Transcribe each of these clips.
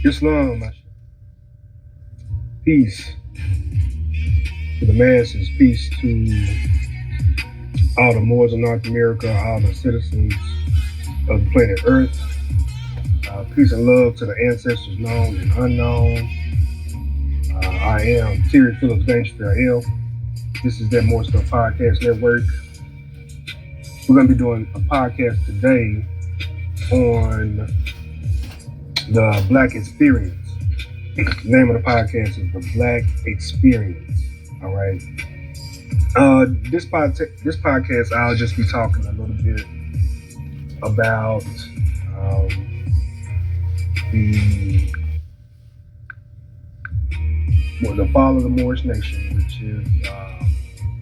Islam, peace to the masses, peace to all the Moors of North America, all the citizens of the planet Earth. Peace and love to the ancestors known and unknown. I am Terry Phillips Dangerfield L. This is that More Stuff Podcast Network. We're going to be doing a podcast today on the Black Experience. The name of the podcast is The Black Experience. All right. This podcast, I'll just be talking a little bit about the fall of the Moorish nation,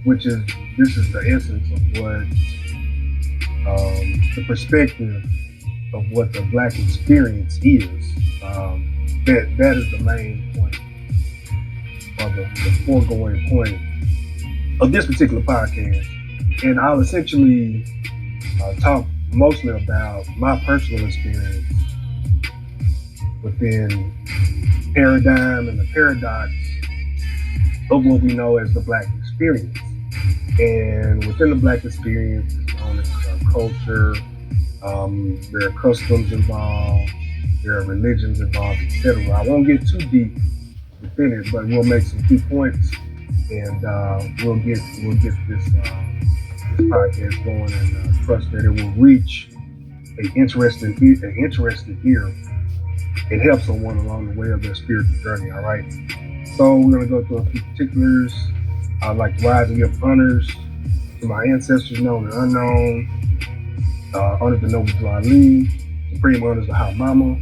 this is the essence of what the perspective of what the Black experience is. That is the main point, or the foregoing point of this particular podcast. And I'll essentially talk mostly about my personal experience within paradigm and the paradox of what we know as the Black experience. And within the Black experience, it's known as culture. There are customs involved, there are religions involved, etc. I won't get too deep within it, but we'll make some key points, and we'll get this podcast going, and trust that it will reach an interested ear and help someone along the way of their spiritual journey. All right. So we're gonna go through a few particulars. I'd like to rise and give honors to my ancestors, known and unknown. Honors to Noble Ali, supreme honors to Hot Mama.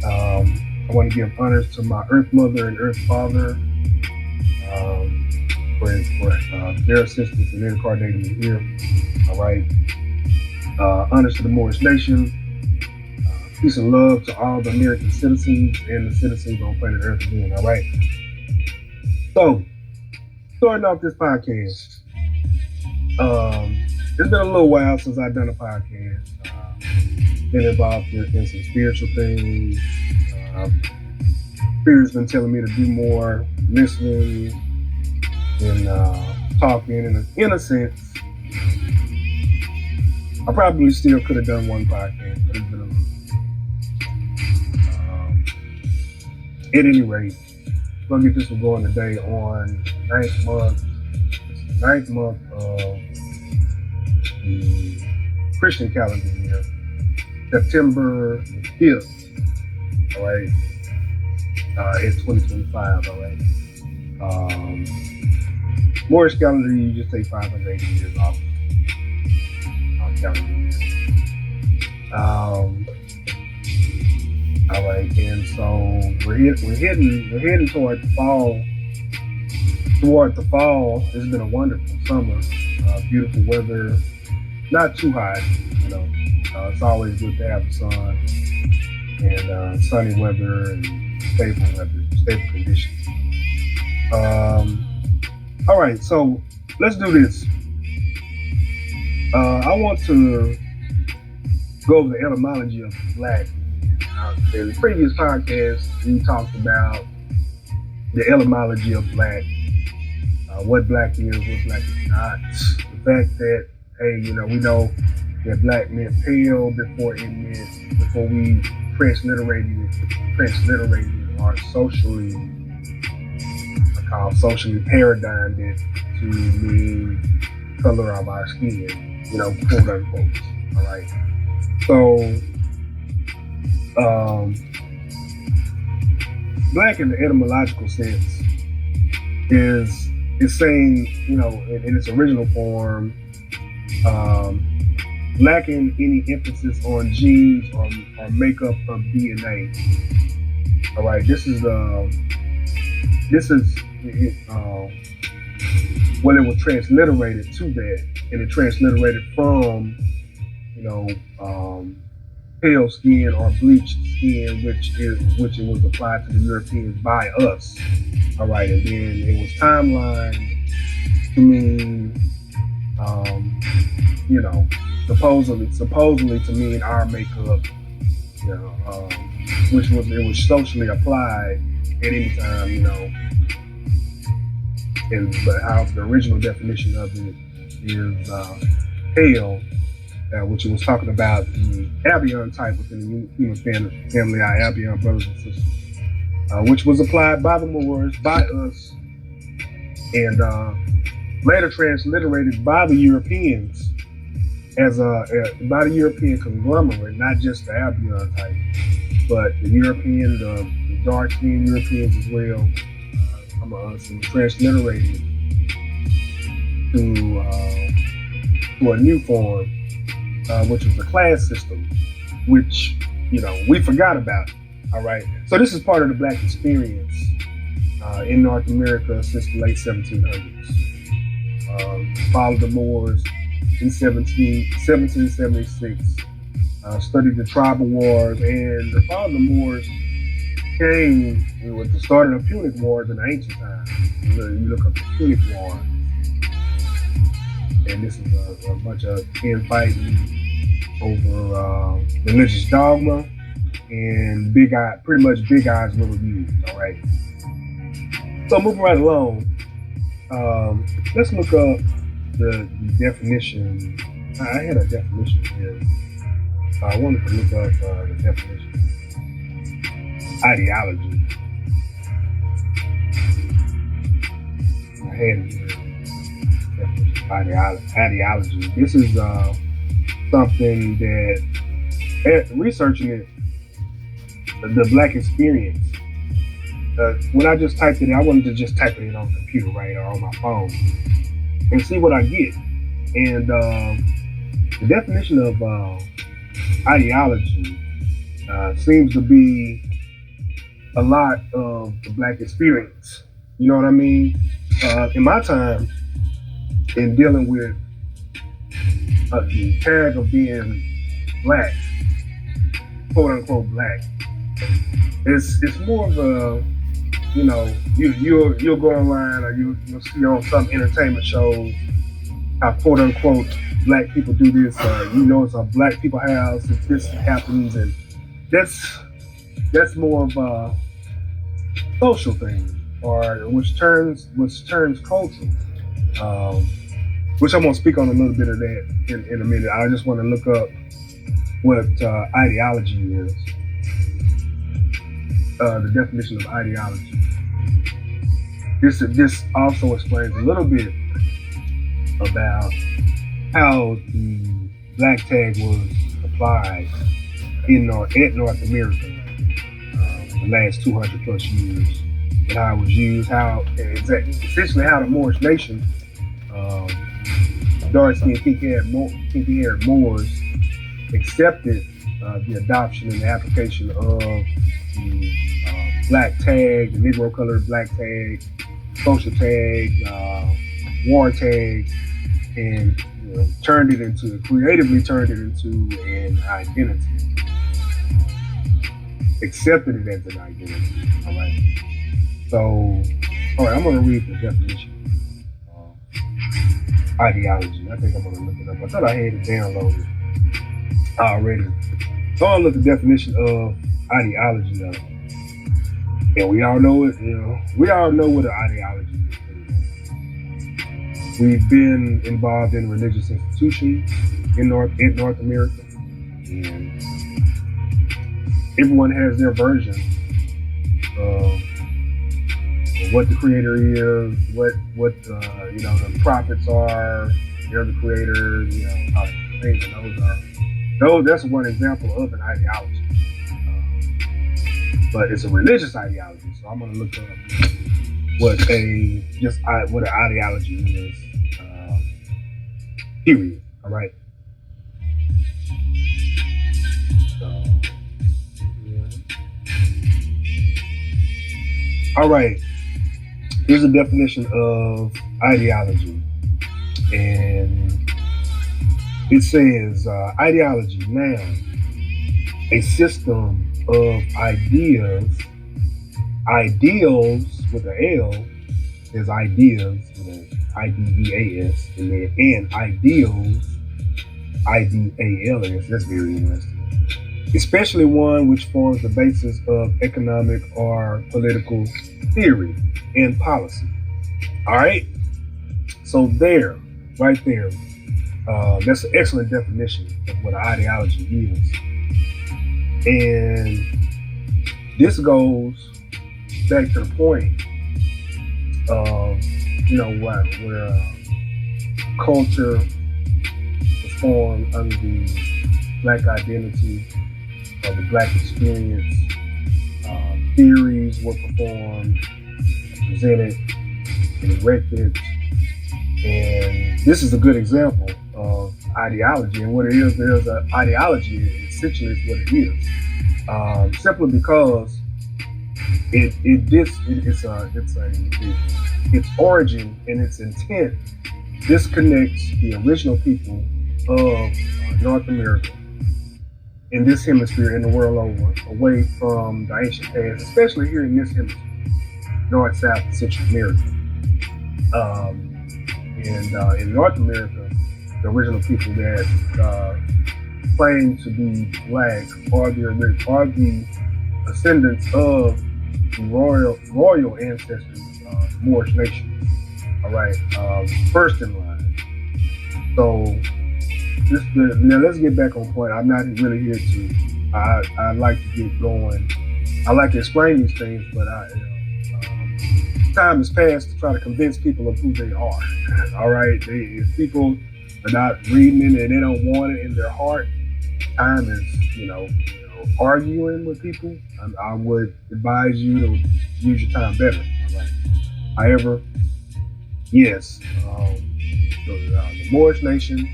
I want to give honors to my Earth Mother and Earth Father for their assistance in incarnating me here. All right. Honors to the Moorish nation. Peace and love to all the American citizens and the citizens on planet Earth again. All right. So, starting off this podcast, it's been a little while since I've done a podcast. Been involved in some spiritual things. Spirit's been telling me to do more listening and talking. In a sense, I probably still could have done one podcast, but it's been a little. At any rate, we're gonna get this one going today on ninth month of the Christian calendar year, September the 5th, all right, it's 2025, all right. Moorish calendar, you just take 580 years off calendar year. All right, and so we're heading toward the fall. It's been a wonderful summer, beautiful weather, not too hot, you know. It's always good to have the sun and sunny weather and stable conditions. All right, so let's do this. I want to go over the etymology of Black. In the previous podcast, we talked about the etymology of Black, what Black is, what Black is not. The fact that, hey, we know that Black meant pale before we transliterated or socially paradigmed it to mean color of our skin, quote unquote. All right. So, Black in the etymological sense is saying, in its original form, lacking any emphasis on genes or makeup of DNA. All right, this is when it was transliterated to that, and it transliterated from, pale skin or bleached skin, which it was applied to the Europeans by us. All right, and then it was timelined to mean, supposedly to mean our makeup you know, which was it was socially applied at any time, you know. And but how the original definition of it is hail, which it was talking about the abion type within the human family, our abion brothers and sisters, which was applied by the Moors, by us, and later transliterated by the Europeans as by the European conglomerate, not just the Albion type, but the European, the dark-skinned Europeans as well, and transliterated to a new form, which was the class system, which we forgot about. All right, so this is part of the Black experience in North America since the late 1700s. Followed the Moors in 1776, studied the tribal wars, and followed the Moors came with the start of the Punic Wars in the ancient times. You look up the Punic Wars, and this is a bunch of infighting over religious dogma and pretty much big eyes, little U's. All right. So moving right along, let's look up the definition. I had a definition here. I wanted to look up the definition. Ideology. I had it here. Definition. Ideology. This is something that, researching it, the Black experience. When I just typed it in, I wanted to just type it in on the computer, right, or on my phone, and see what I get. And the definition of ideology seems to be a lot of the Black experience. You know what I mean? In my time, in dealing with the tag of being Black, quote unquote Black, it's more of a, you'll go online or you'll see on some entertainment shows how quote unquote Black people do this, it's a Black people house if this happens, and that's more of a social thing, or which turns cultural, which I'm gonna speak on a little bit of that in a minute. I just want to look up what ideology is. The definition of ideology. This also explains a little bit about how the Black tag was applied at North America the last 200 plus years, and how it was used, essentially how the Moorish nation, dark-skinned, kinky-haired Moors, accepted the adoption and the application of the Black tag, the Negro-colored Black tag, social tag, war tag, and creatively turned it into an identity. Accepted it as an identity. All right. So, all right, I'm going to read the definition of ideology. I think I'm going to look it up. I thought I had it downloaded already. So I'll look at the definition of ideology up. And we all know it, we all know what an ideology is. We've been involved in religious institutions in North America, and everyone has their version of what the creator is, what the prophets are, they're the creators, how things and those are. That's one example of an ideology. But it's a religious ideology, so I'm going to look up what an ideology is. Period. All right. So, yeah. All right. Here's a definition of ideology, and it says ideology, noun, a system of ideals with an L, is ideas with an IDEAS, and ideals, IDALS. That's very interesting. especially one which forms the basis of economic or political theory and policy. All right, so there, right there, that's an excellent definition of what an ideology is. And this goes back to the point of, where culture was formed under the black identity or the black experience. Theories were performed, presented, and erected. And this is a good example of ideology. And what it is an ideology, essentially is what it is. Simply because its origin and its intent disconnects the original people of North America in this hemisphere and the world over, away from the ancient past, especially here in this hemisphere, North, South, and Central America. And in North America, the original people that claim to be black are the descendants of the royal ancestors, Moorish nation. All right, first in line. So now let's get back on point. I'm not really here to. I like to get going. I like to explain these things, but time has passed to try to convince people of who they are. All right, if people are not reading it and they don't want it in their heart, time is arguing with people. I would advise you to use your time better. All right. However, yes, the Moorish nation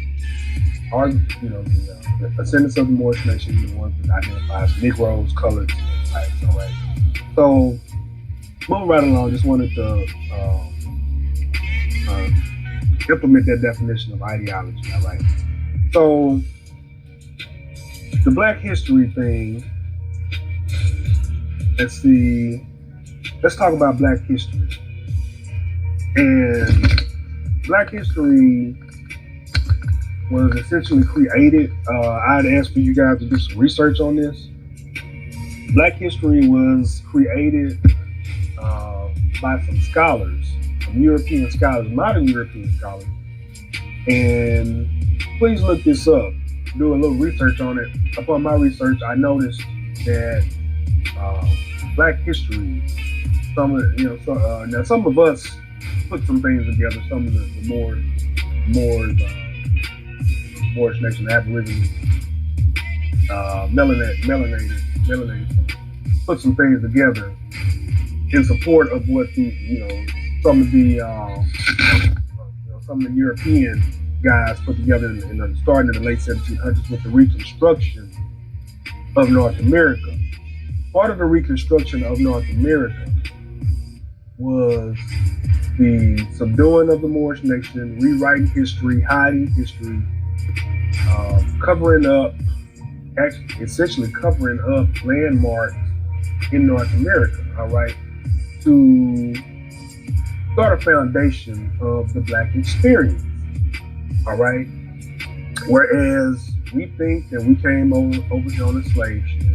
are the descendants of the Moorish nation, the ones that identify as Negroes, coloreds, and types. All right. So moving right along, just wanted to implement that definition of ideology. All right. So the Black History thing. Let's talk about Black history. And Black history was essentially created. I'd ask for you guys to do some research on this. Black history was created by some scholars, some European scholars, modern European scholars. And please look this up. Do a little research on it. Upon my research, I noticed that Black history, some of us put some things together. Some of the Moorish nation, Aboriginals, melanated, put some things together in support of what some of the European guys put together starting in the late 1700s with the reconstruction of North America. Part of the reconstruction of North America was the subduing of the Moorish nation, rewriting history, hiding history, essentially covering up landmarks in North America, all right, to start a foundation of the Black experience, all right? Whereas we think that we came over here on a slave ship.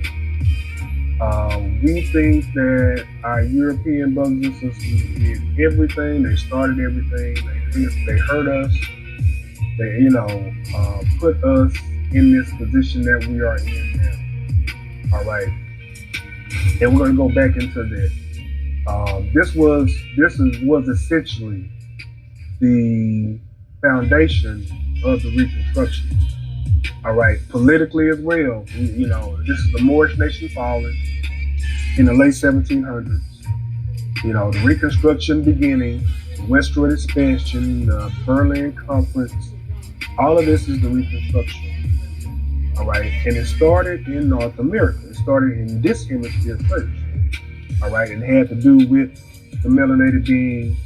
We think that our European brothers and sisters did everything. They started everything. They hurt us. They, put us in this position that we are in now. All right, and we're going to go back into that. This was essentially the foundation of the Reconstruction. All right, politically as well. This is the Moorish nation falling in the late 1700s. The Reconstruction beginning, the westward expansion, the Berlin Conference. All of this is the Reconstruction. All right, and it started in North America. It started in this hemisphere first. All right, and it had to do with the melanated beings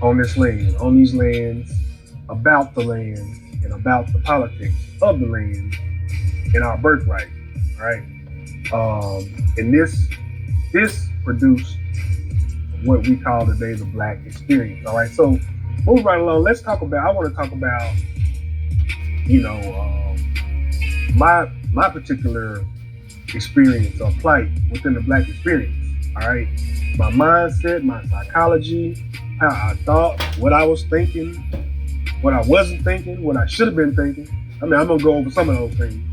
on this land, on these lands, about the land, and about the politics of the land and our birthright, right? And this produced what we call today the Black experience. All right, so moving right along, I want to talk about, my particular experience or plight within the Black experience. All right, my mindset, my psychology, how I thought, what I was thinking, what I wasn't thinking, what I should have been thinking. I mean, I'm gonna go over some of those things.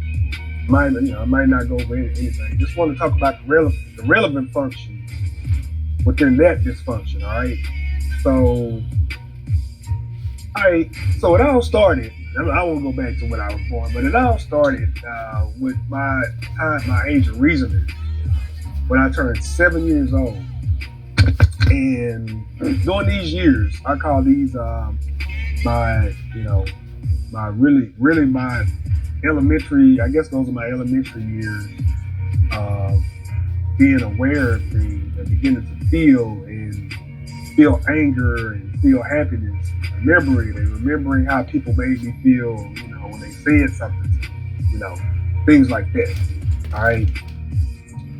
I might not go over anything. Just want to talk about the relevant functions within that dysfunction. All right. So, all right. So it all started. I won't go back to when I was born, but it all started with my age of reasoning when I turned 7 years old. And during these years, I call these my my elementary. I guess those are my elementary years. Being aware of things and beginning to feel anger and feel happiness, remembering and remembering how people made me feel, when they said something, things like that. All right.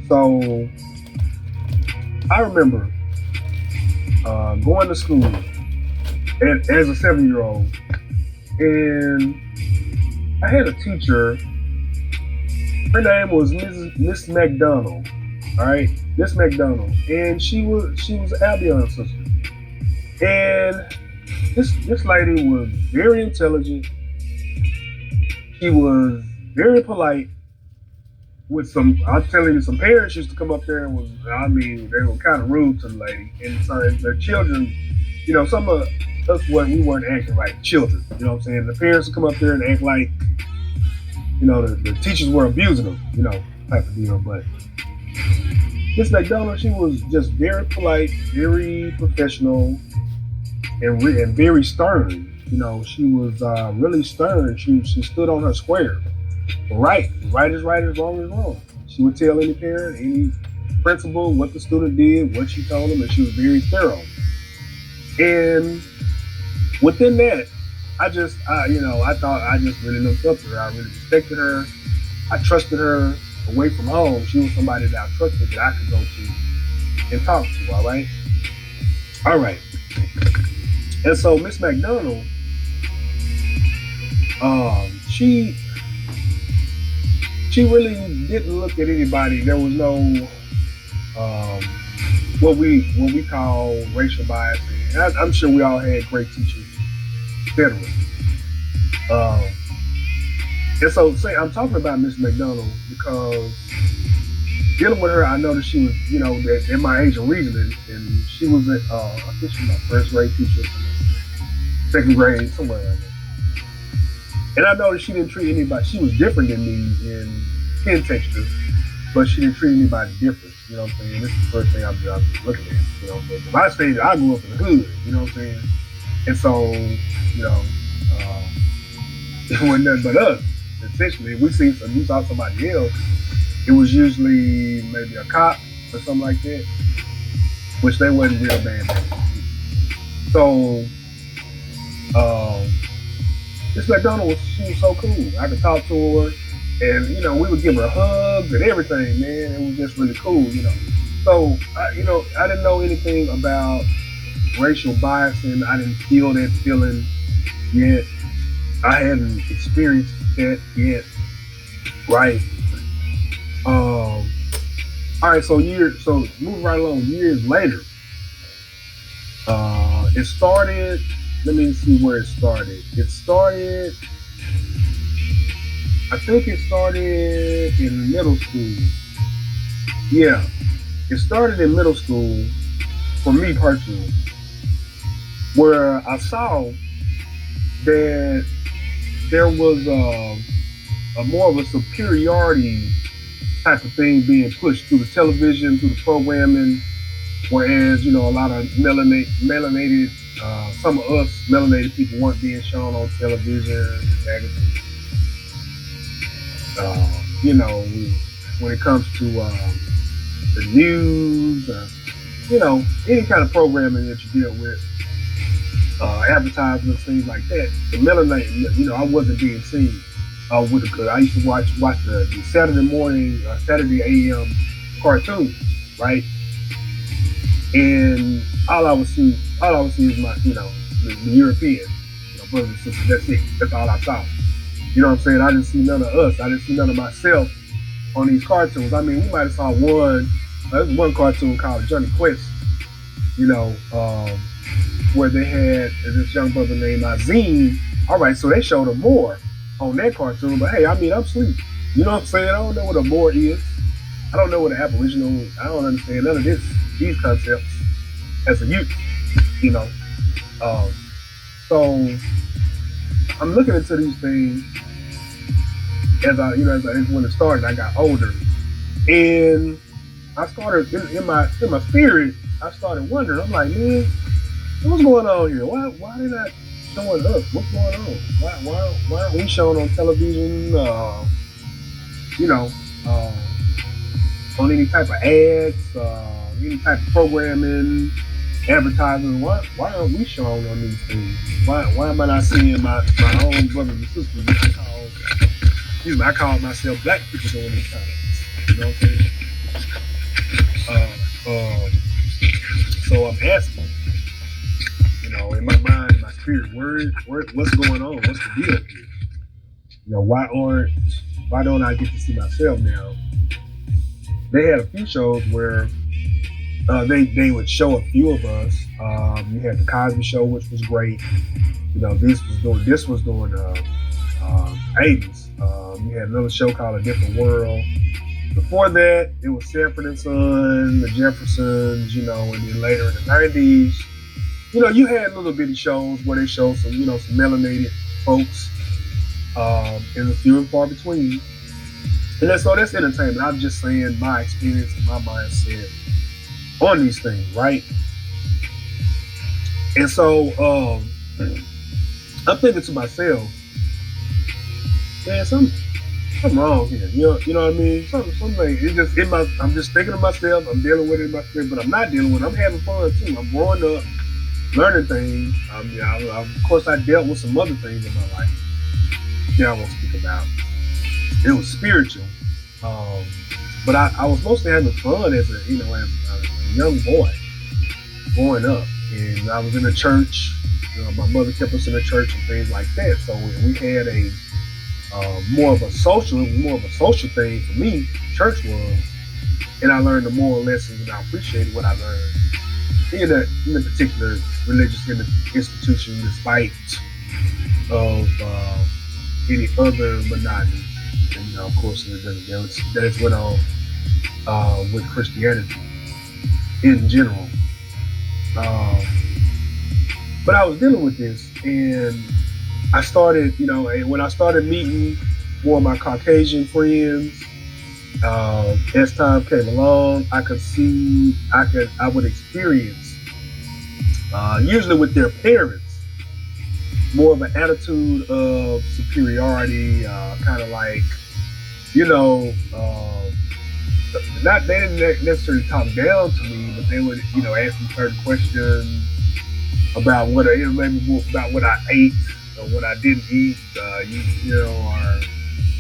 So I remember going to school as a 7-year-old, and I had a teacher. Her name was Miss McDonald. All right, Miss McDonald, and she was Albion's sister. And this lady was very intelligent. She was very polite. I'm telling you, some parents used to come up there and they were kind of rude to the lady. And so their children, some of us we weren't acting like children. You know what I'm saying? The parents would come up there and act like, the teachers were abusing them, type of deal. But Miss McDonald, she was just very polite, very professional, and very stern. She was really stern. She stood on her square. Right is right, wrong is wrong. She would tell any parent, any principal, what the student did, what she told them, and she was very thorough. And within that, I thought I just really looked up to her. I really respected her. I trusted her. Away from home, she was somebody that I trusted, that I could go to and talk to. All right. And so Miss McDonald, she really didn't look at anybody. There was no what we call racial bias. I'm sure we all had great teachers, etc. And so, I'm talking about Miss McDonald because dealing with her, I noticed she was, at my age of reasoning, and she was I think she was my first grade teacher, second grade, somewhere like that. And I noticed she didn't treat anybody. She was different than me in skin texture, but she didn't treat anybody different. You know what I'm saying? This is the first thing I'm looking at. But my stage, I grew up in the hood. You know what I'm saying? And so, it wasn't nothing but us. Essentially, if we saw somebody else, it was usually maybe a cop or something like that, which they wasn't real bad at. So, Miss McDonald she was so cool. I could talk to her, and we would give her hugs and everything. Man, it was just really cool. So I didn't know anything about racial biasing. I didn't feel that feeling yet. I hadn't experienced that yet, right? All right. So moving right along. Years later, it started. Let me see where it started. I think it started in middle school. Yeah, it started in middle school for me personally, where I saw that there was a more of a superiority type of thing being pushed through the television, through the programming, whereas a lot of melanated, some of us melanated people weren't being shown on television and magazines. When it comes to the news, any kind of programming that you deal with. Advertisements, things like that. The melanated, I wasn't being seen. I used to watch the Saturday morning, Saturday AM cartoons, right? And all I would see is my, the European, brothers and sisters. That's it. That's all I saw. You know what I'm saying? I didn't see none of us. I didn't see none of myself on these cartoons. I mean, we might have saw one. There's one cartoon called Johnny Quest. You know, where they had this young brother named Azim. All right, so they showed him more on that cartoon. But hey, I mean, I'm sleep. You know what I'm saying? I don't know what a Moor is. I don't know what an Aboriginal is. I don't understand none of these concepts as a youth. You know, um, so I'm looking into these things when it started. I got older, and I started in my spirit. I started wondering. I'm like, man, what's going on here? Why they not showing us? What's going on? Why aren't we showing on television? You know, on any type of ads, any type of programming, advertising. Why aren't we showing on these things? Why am I not seeing my own brothers and sisters? I call myself black people doing these things. You know what I'm saying? So I'm asking, you know, in my mind, in my spirit, what's going on? What's the deal here? You know, why don't I get to see myself now? They had a few shows where they would show a few of us. You had the Cosby Show, which was great. You know, this was during 80s. You had another show called A Different World. Before that, it was Sanford and Son, the Jeffersons, you know, and then later in the 90s, you know, you had little bitty shows where they showed some, you know, some melanated folks, and a few and far between. And that's entertainment. I'm just saying my experience and my mindset on these things, right? And so I'm thinking to myself, man, something wrong here. You know what I mean? Something. It's just I'm just thinking of myself. I'm dealing with it in my spirit, but I'm not dealing with it. I'm having fun too. I'm growing up, learning things. Of course, I dealt with some other things in my life that I won't speak about. It was spiritual, but I was mostly having fun as a young boy growing up, and I was in the church. You know, my mother kept us in the church and things like that. So we had more of a social thing for me. Church was, and I learned the moral lessons, and I appreciated what I learned in a particular religious institution, despite of any other monotony. And you know, of course, that's went on with Christianity in general. But I was dealing with this, and I started, you know, and when I started meeting more of my Caucasian friends, as time came along, I would experience, usually with their parents, more of an attitude of superiority, kind of like, you know, they didn't necessarily talk down to me, but they would, you know, ask me certain questions about maybe about what I ate or what I didn't eat, you know, or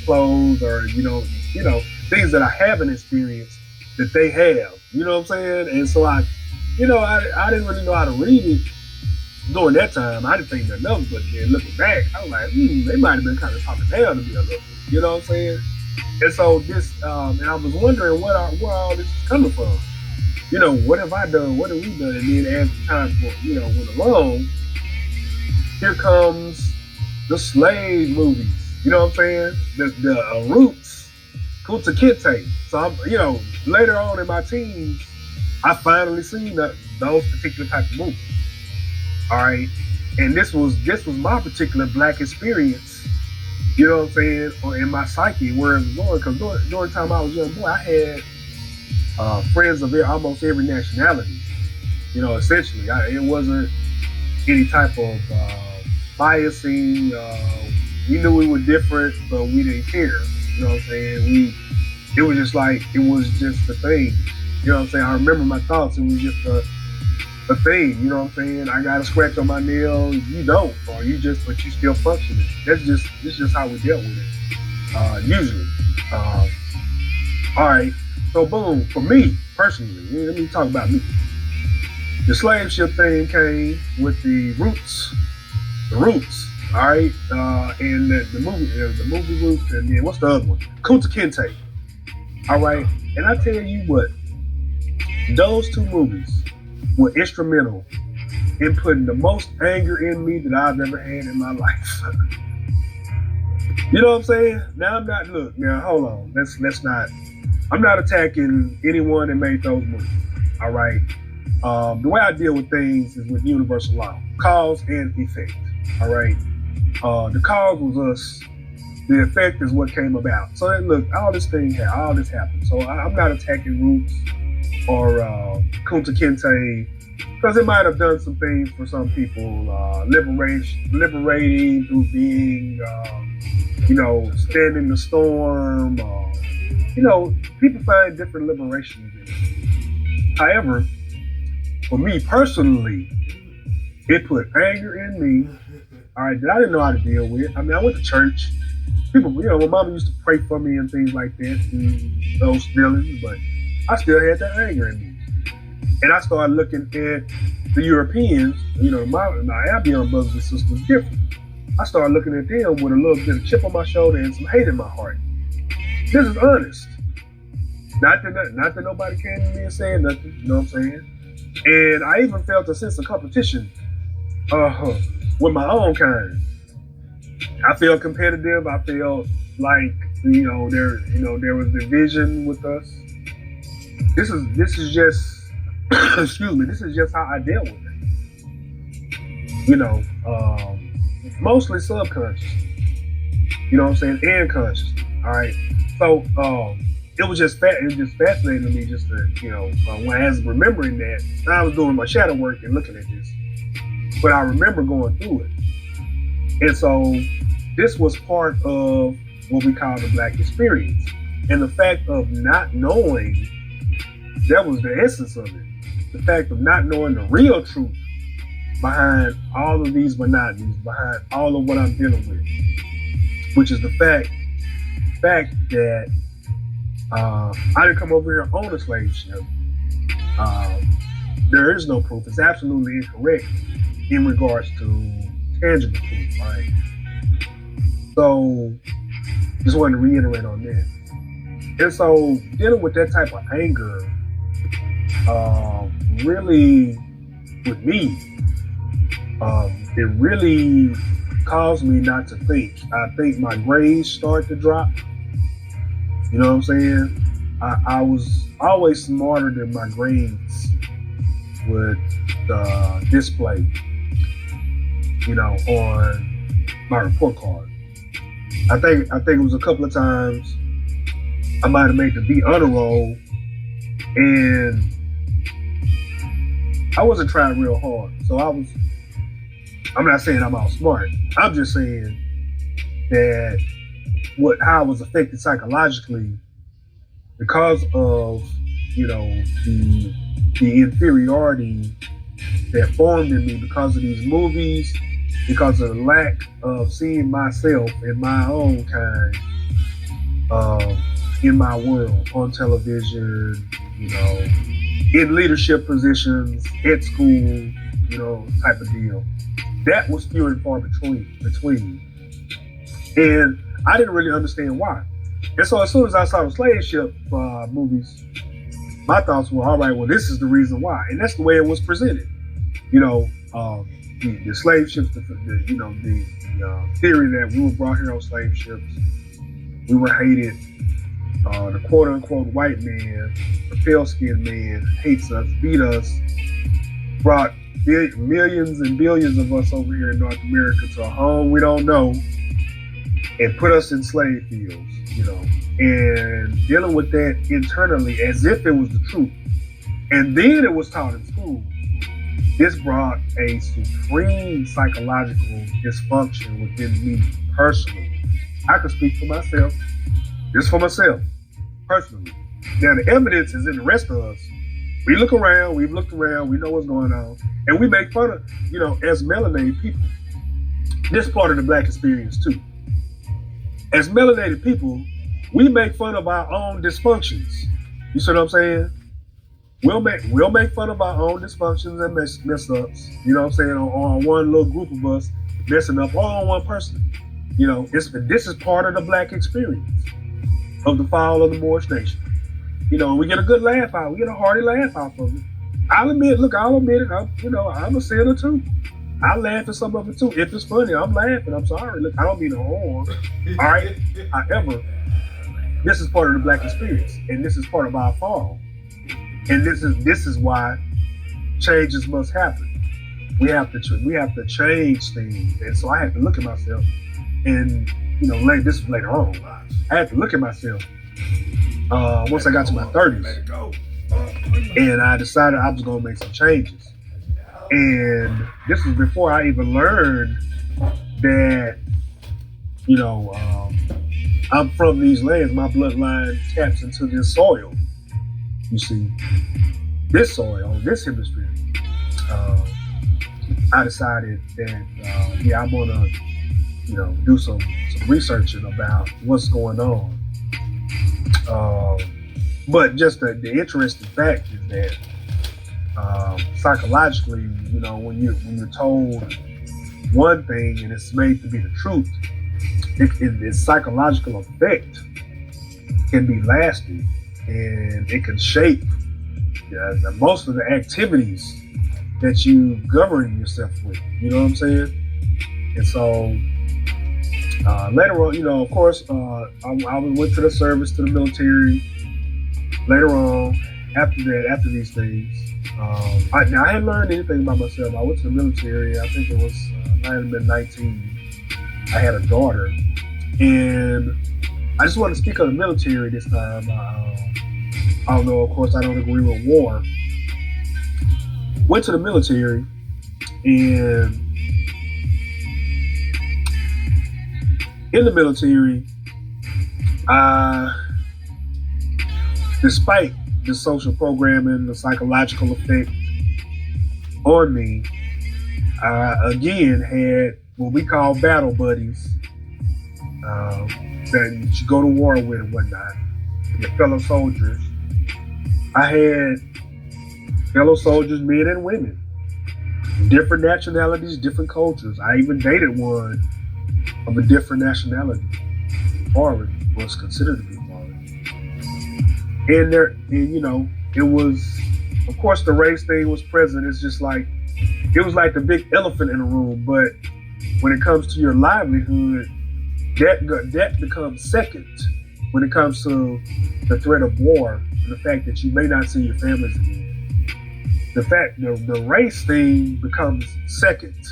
clothes, or you know, things that I haven't experienced that they have. You know what I'm saying? And so I didn't really know how to read it during that time. I didn't think nothing of it, but then looking back, I was like, they might have been kind of talking down to me a little bit. You know what I'm saying? And so this, and I was wondering where all this is coming from. You know, what have I done? What have we done? And then as the time went along, here comes the slave movies. You know what I'm saying? The roots, Kunta Kinte. So I'm, you know, later on in my teens, I finally seen those particular type of movies. All right, and this was my particular black experience. You know what I'm saying? Or in my psyche, where it was going. Because during the time I was a young boy, I had friends of almost every nationality. You know, essentially, it wasn't any type of biasing. We knew we were different, but we didn't care. You know what I'm saying? It was just the thing. You know what I'm saying? I remember my thoughts. It was just a thing. You know what I'm saying? I got a scratch on my nail. You don't, but you still functioning. It's just how we dealt with it. Usually. All right. So boom, for me personally, let me talk about me. The slave ship thing came with the roots. All right, and the movie was, and then what's the other one? Kunta Kinte. All right, and I tell you what, those two movies were instrumental in putting the most anger in me that I've ever had in my life. You know what I'm saying? Now I'm not. Look, now hold on. Let's not. I'm not attacking anyone that made those movies. All right. The way I deal with things is with universal law, cause and effect. All right. The cause was us. The effect is what came about. So look, all this happened. So I'm not attacking Roots or Kunta Kinte because it might have done some things for some people, liberating through being, standing the storm. People find different liberations in it. However, for me personally, it put anger in me. All right, that I didn't know how to deal with. I mean, I went to church. People, my mama used to pray for me and things like that, and those feelings, but I still had that anger in me. And I started looking at the Europeans, my Albion brothers and sisters different. I started looking at them with a little bit of chip on my shoulder and some hate in my heart. This is honest. Not that nobody came to me and said nothing, you know what I'm saying? And I even felt a sense of competition with my own kind. I felt competitive. I felt like there was division with us. This is just excuse me. This is just how I dealt with it. Mostly subconsciously. You know what I'm saying, and consciously. All right. So it was just fascinating to me just to when I was remembering that I was doing my shadow work and looking at this, but I remember going through it, and so this was part of what we call the Black experience, and the fact of not knowing, that was the essence of it. The fact of not knowing the real truth behind all of these monotonies, behind all of what I'm dealing with, which is the fact that I didn't come over here on a slave ship. There is no proof. It's absolutely incorrect in regards to tangible proof, right? So, just wanted to reiterate on that. And so, dealing with that type of anger, really, with me, it really caused me not to think. I think my grades start to drop. You know what I'm saying? I was always smarter than my grades would display, on my report card. I think it was a couple of times I might have made the B honor roll, and I wasn't trying real hard. So I'm not saying I'm all smart. I'm just saying that how I was affected psychologically because of the inferiority that formed in me because of these movies, because of the lack of seeing myself and my own kind in my world on television, in leadership positions at school, type of deal. That was few and far between. And I didn't really understand why. And so as soon as I saw the slave ship movies, my thoughts were, all right, well, this is the reason why. And that's the way it was presented. The slave ships, the theory that we were brought here on slave ships, we were hated. The quote unquote white man, the pale skinned man, hates us, beat us, brought millions and billions of us over here in North America to a home we don't know, and put us in slave fields, and dealing with that internally as if it was the truth. And then it was taught in school. This brought a supreme psychological dysfunction within me personally. I could speak for myself, just for myself, personally. Now the evidence is in the rest of us. We've looked around, we know what's going on, and we make fun of, as melanated people. This part of the Black experience too. As melanated people, we make fun of our own dysfunctions. You see what I'm saying? We'll make fun of our own dysfunctions and mess ups. You know what I'm saying? On one little group of us, messing up all on one person. You know, this is part of the black experience of the fall of the Moorish nation. You know, we get a good laugh out. We get a hearty laugh out from it. I'll admit it. I'm a sinner too. I laugh at some of it too. If it's funny, I'm laughing. I'm sorry. Look, I don't mean no harm. All right. However, this is part of the black experience, and this is part of our fall. And this is why changes must happen. We have to change things. And so I had to look at myself, and this was later on. I had to look at myself once I got to my 30s, and I decided I was going to make some changes. And this was before I even learned that, I'm from these lands. My bloodline taps into this soil. You see, this soil, this hemisphere. I decided that, I'm gonna, do some researching about what's going on. But just the interesting fact is that psychologically, when you're told one thing and it's made to be the truth, its psychological effect can be lasting, and it can shape most of the activities that you govern yourself with. You know what I'm saying? And so later on, of course, I went to the service, to the military. Later on, after these things, I hadn't learned anything about myself. I went to the military. I think it was I had been 19. I had a daughter, and I just want to speak of the military this time. Although, of course, I don't agree with war. Went to the military, and in the military, despite the social programming, the psychological effect on me, I again had what we call battle buddies that you go to war with and whatnot, your fellow soldiers. I had fellow soldiers, men and women, different nationalities, different cultures. I even dated one of a different nationality, foreign, was considered to be foreign. And it was, of course, the race thing was present. It's just like, it was like the big elephant in the room. But when it comes to your livelihood, that becomes second when it comes to the threat of war and the fact that you may not see your families again. The race thing becomes second.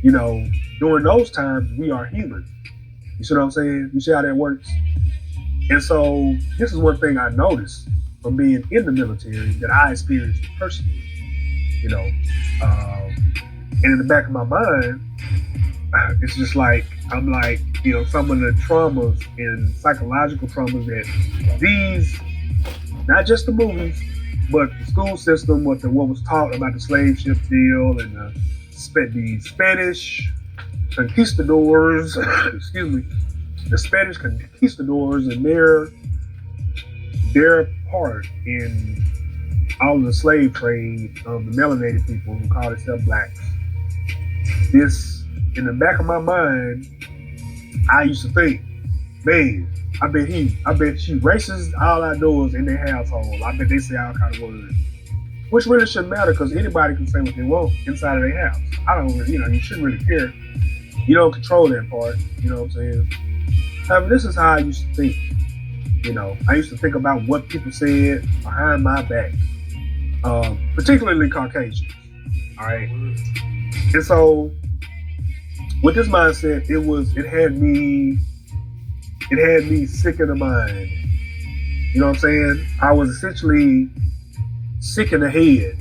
During those times, we are human. You see what I'm saying? You see how that works? And so this is one thing I noticed from being in the military that I experienced personally. And in the back of my mind, it's just like, I'm like, some of the traumas and psychological traumas that these, not just the movies, but the school system, what was taught about the slave ship deal and the Spanish conquistadors, excuse me, the Spanish conquistadors and their part in all of the slave trade of the melanated people who call themselves blacks. This, in the back of my mind, I used to think, man, I bet she racist all outdoors in their household. I bet they say all kind of words, which really shouldn't matter because anybody can say what they want inside of their house. I don't, you shouldn't really care. You don't control that part. You know what I'm saying? However, this is how I used to think. I used to think about what people said behind my back, particularly Caucasians. All right, and so with this mindset, it had me sick in the mind. You know what I'm saying? I was essentially sick in the head,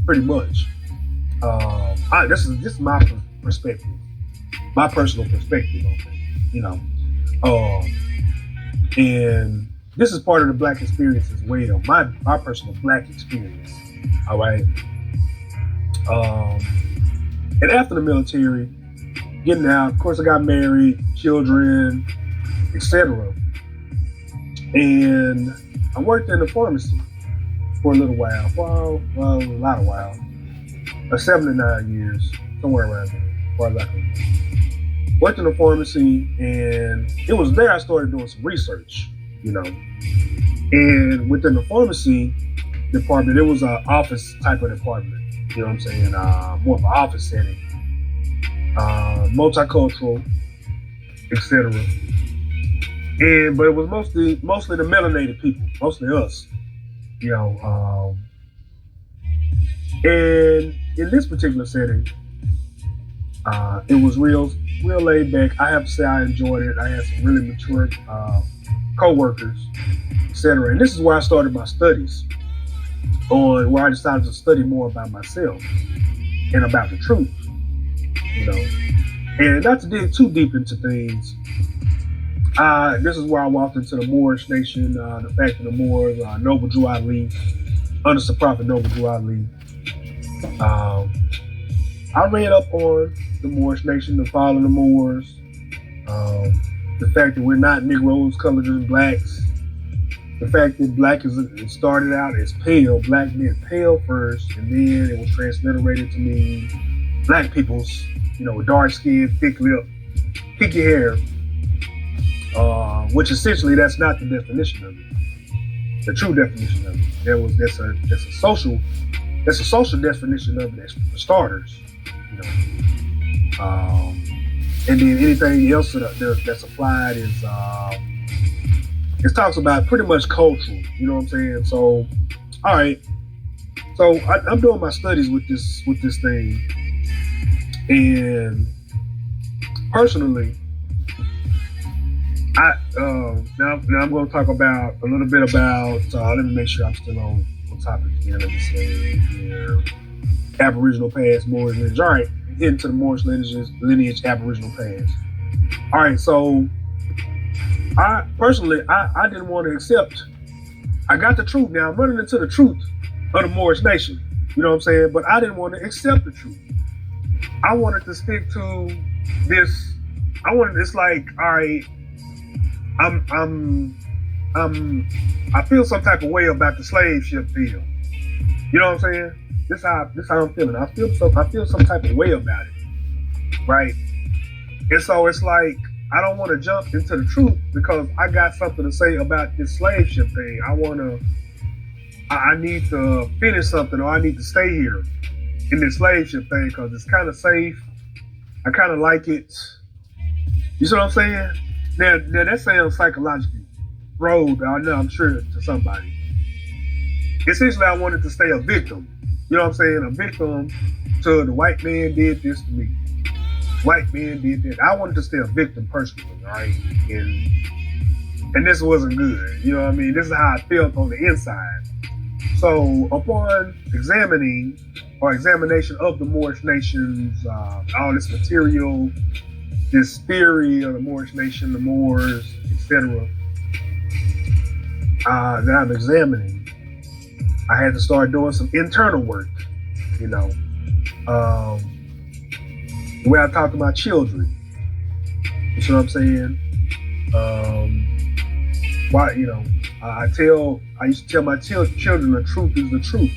pretty much. This is my perspective, my personal perspective on it. And this is part of the black experience as well, my personal black experience. All right. And after the military, getting out, of course, I got married, children, etc. And I worked in the pharmacy for a little while. Well, a lot of while. 7 to 9 years, somewhere around there. as far as I can remember. Worked in a pharmacy, and it was there I started doing some research, you know. And within the pharmacy department, it was an office type of department, you know what I'm saying? More of an office setting, multicultural, etc. And but it was mostly the melanated people, mostly us, you know. And in this particular setting, it was real laid back. I have to say I enjoyed it. I had some really mature co-workers, etc. And this is where I started my studies, on where I decided to study more about myself and about the truth, you know. And not to dig too deep into things, this is where I walked into the Moorish nation, the fact of the Moors, Noble Drew Ali, under the Prophet Noble Drew Ali. I read up on the Moorish nation, the fall of the Moors, the fact that we're not Negroes colored as blacks, the fact that black it started out as pale, black meant pale first, and then it was transliterated to mean black people's, you know, dark skin, thick lip, picky hair, which essentially that's not the definition of it, the true definition of it. That's a social definition of it for starters, you know. And then anything else that's applied is it talks about pretty much cultural, you know what I'm saying? So, all right. So I'm doing my studies with this thing, and personally, now I'm going to talk about a little bit about. Let me make sure I'm still on topic here. Let me say here, Aboriginal past, Moorish lineage. All right, into the Moorish lineage, Aboriginal past. All right, so I personally didn't want to accept. I got the truth now. I'm running into the truth of the Moorish nation. You know what I'm saying? But I didn't want to accept the truth. I wanted to stick to this. It's like, all right, I feel some type of way about the slave ship deal. You know what I'm saying? This how I'm feeling. I feel some type of way about it, right? And so it's like I don't want to jump into the truth because I got something to say about this slave ship thing. I need to finish something, or I need to stay here in this slave ship thing because it's kind of safe. I kind of like it. You see what I'm saying? Now that sounds psychologically road, I know, I'm sure, to somebody. Essentially, I wanted to stay a victim. You know what I'm saying? A victim to the white man did this to me. White man did that. I wanted to stay a victim personally, all right? And this wasn't good. You know what I mean? This is how I felt on the inside. So upon examination of the Moorish nations, all this material, this theory of the Moorish nation, the Moors, etc., that I'm examining, I had to start doing some internal work, you know. The way I talk to my children, you see what I'm saying? Why, you know, I used to tell my children the truth is the truth.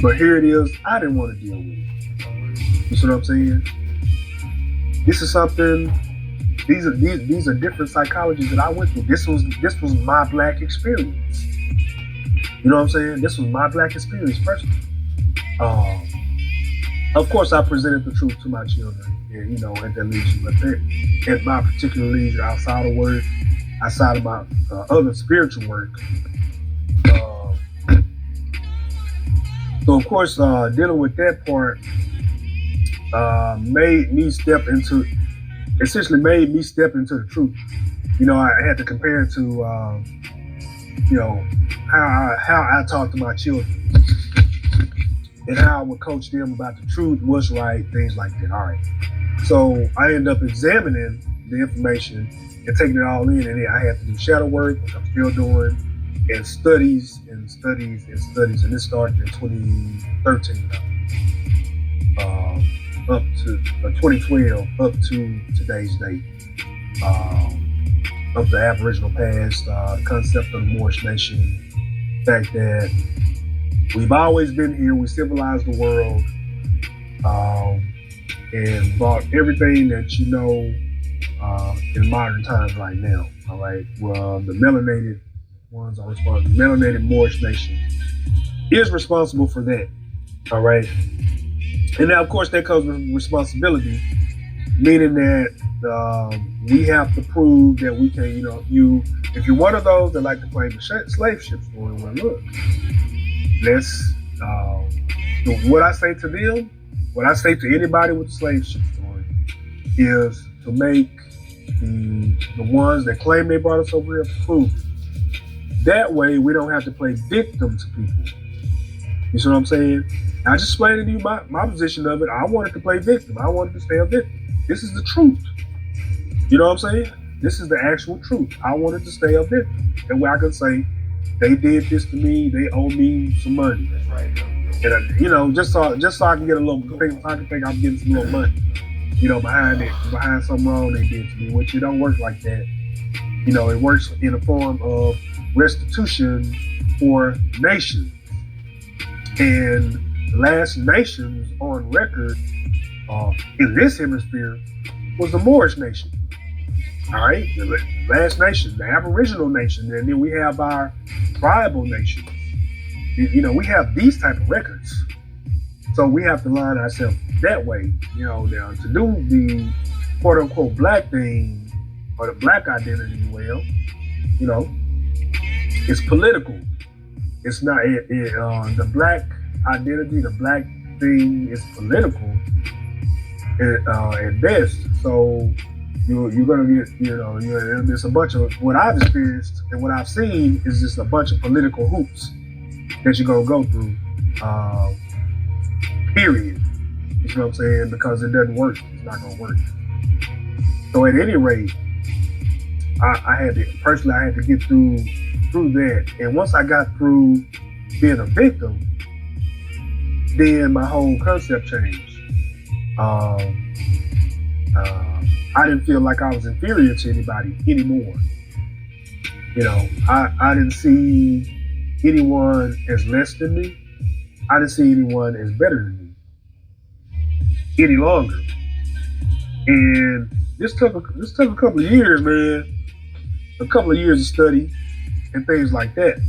But here it is, I didn't want to deal with it. You see what I'm saying? This is something. These are different psychologies that I went through. This was my black experience. You know what I'm saying? This was my black experience personally. Of course, I presented the truth to my children, and, you know, at their leisure. But at my particular leisure, outside of work, outside of my other spiritual work. So of course, dealing with that part made me step into the truth. You know, I had to compare it to, you know, how I talk to my children and how I would coach them about the truth, what's right, things like that. All right. So I ended up examining the information and taking it all in, and then I had to do shadow work, which I'm still doing, and studies, and this started in 2013. Up to 2012, up to today's date, of the Aboriginal past, concept of the Moorish nation, the fact that we've always been here, we civilized the world, and brought everything that you know in modern times right now. All right. Well, the melanated ones are responsible. The melanated Moorish nation is responsible for that. All right. And now, of course, that comes with responsibility, meaning that we have to prove that we can, if you're one of those that like to claim the slave ship story, well, look, let's, what I say to them, what I say to anybody with the slave ship story is to make the ones that claim they brought us over here prove it. That way, we don't have to play victim to people. You see what I'm saying? I just explained to you my position of it. I wanted to play victim. I wanted to stay a victim. This is the truth. You know what I'm saying? This is the actual truth. I wanted to stay a victim. That way I can say, they did this to me. They owe me some money. That's right. And just so I can get a little, I can think I'm getting some little money, behind something wrong they did to me. Which it don't work like that. It works in a form of restitution for nations. And the last nations on record in this hemisphere was the Moorish nation. All right, the last nation, the Aboriginal nation, and then we have our tribal nations. We have these type of records, so we have to line ourselves that way. Now to do the quote unquote black thing or the black identity, well, it's political. It's not the black identity, the black thing is political at best. So you're gonna get, there's a bunch of what I've experienced and what I've seen is just a bunch of political hoops that you're gonna go through. Period. You know what I'm saying? Because it doesn't work. It's not gonna work. So at any rate, I had to get through that. And once I got through being a victim, then my whole concept changed. I didn't feel like I was inferior to anybody anymore. I didn't see anyone as less than me. I didn't see anyone as better than me any longer. And this took a couple of years, man. A couple of years of study and things like that.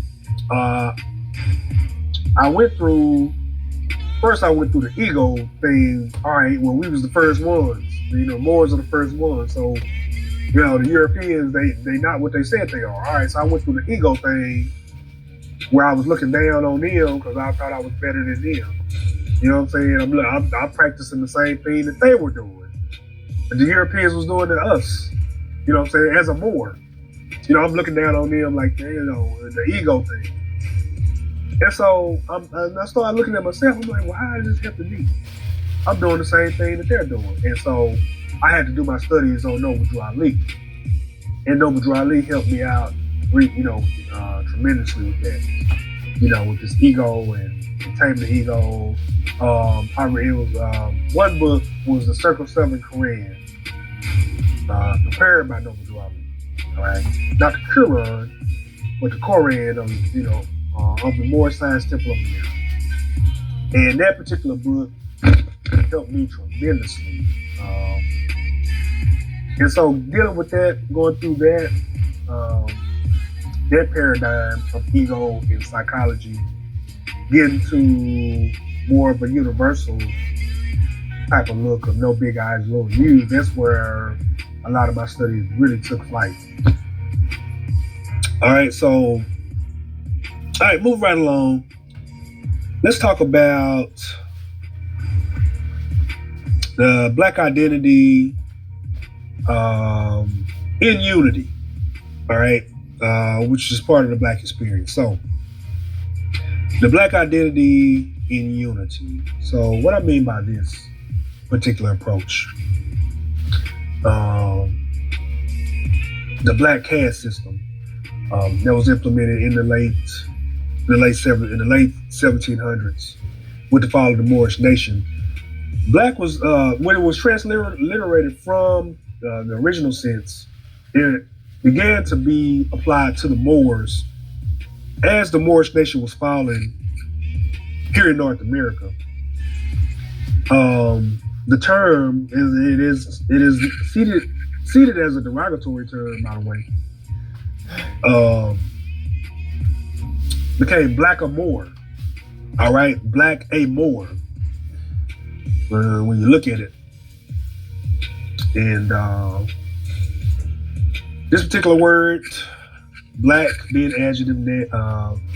I went through the ego thing. All right, well, we was the first ones. Moors are the first ones. So, the Europeans, they not what they said they are. All right, so I went through the ego thing where I was looking down on them because I thought I was better than them. You know what I'm saying? I'm practicing the same thing that they were doing. And the Europeans was doing to us. You know what I'm saying? As a Moor. I'm looking down on them like, the ego thing. And so I started looking at myself. I'm like, well, how does this have to be? I'm doing the same thing that they're doing. And so I had to do my studies on Noble Drew Ali. And Noble Drew Ali helped me out, tremendously with that. With this ego and taming the ego. One book was the Circle-7 Quran, prepared by Noble Drew Ali. All right, not the Quran, but the Aquarian of the Moorish Science Temple of America. And that particular book helped me tremendously. And so dealing with that, going through that, that paradigm of ego in psychology, getting to more of a universal type of look of no big eyes, little U's, that's where a lot of my studies really took flight. All right, move right along. Let's talk about the black identity in unity, all right, which is part of the black experience. So, the black identity in unity. So, what I mean by this particular approach, the black caste system that was implemented in the late 1700s with the fall of the Moorish nation. Black was when it was transliterated from the original sense, it began to be applied to the Moors as the Moorish nation was falling here in North America. the term is seated as a derogatory term, by the way. Um, Became black or more. All right, black a more. When you look at it, and this particular word, black being adjective,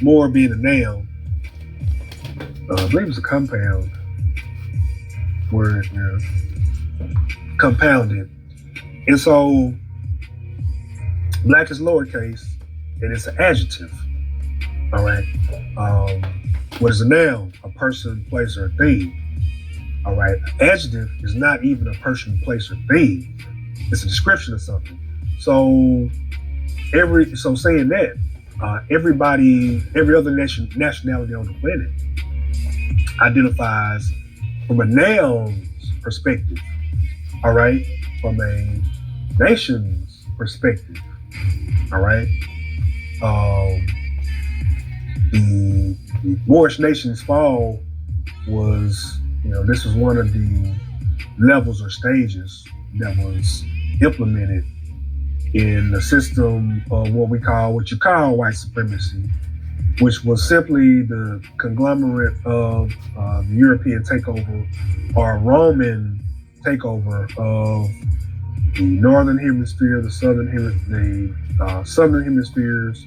more being a noun. I believe it's a compound word, compounded. And so black is lowercase and it's an adjective. All right. What is a noun? A person, place, or a thing. All right. Adjective is not even a person, place, or thing. It's a description of something. So saying that, everybody, every other nationality on the planet identifies from a noun's perspective, all right, from a nation's perspective, all right. The Moorish nation's fall was, this was one of the levels or stages that was implemented in the system of what you call white supremacy, which was simply the conglomerate of the European takeover or Roman takeover of the northern hemisphere, the southern hemispheres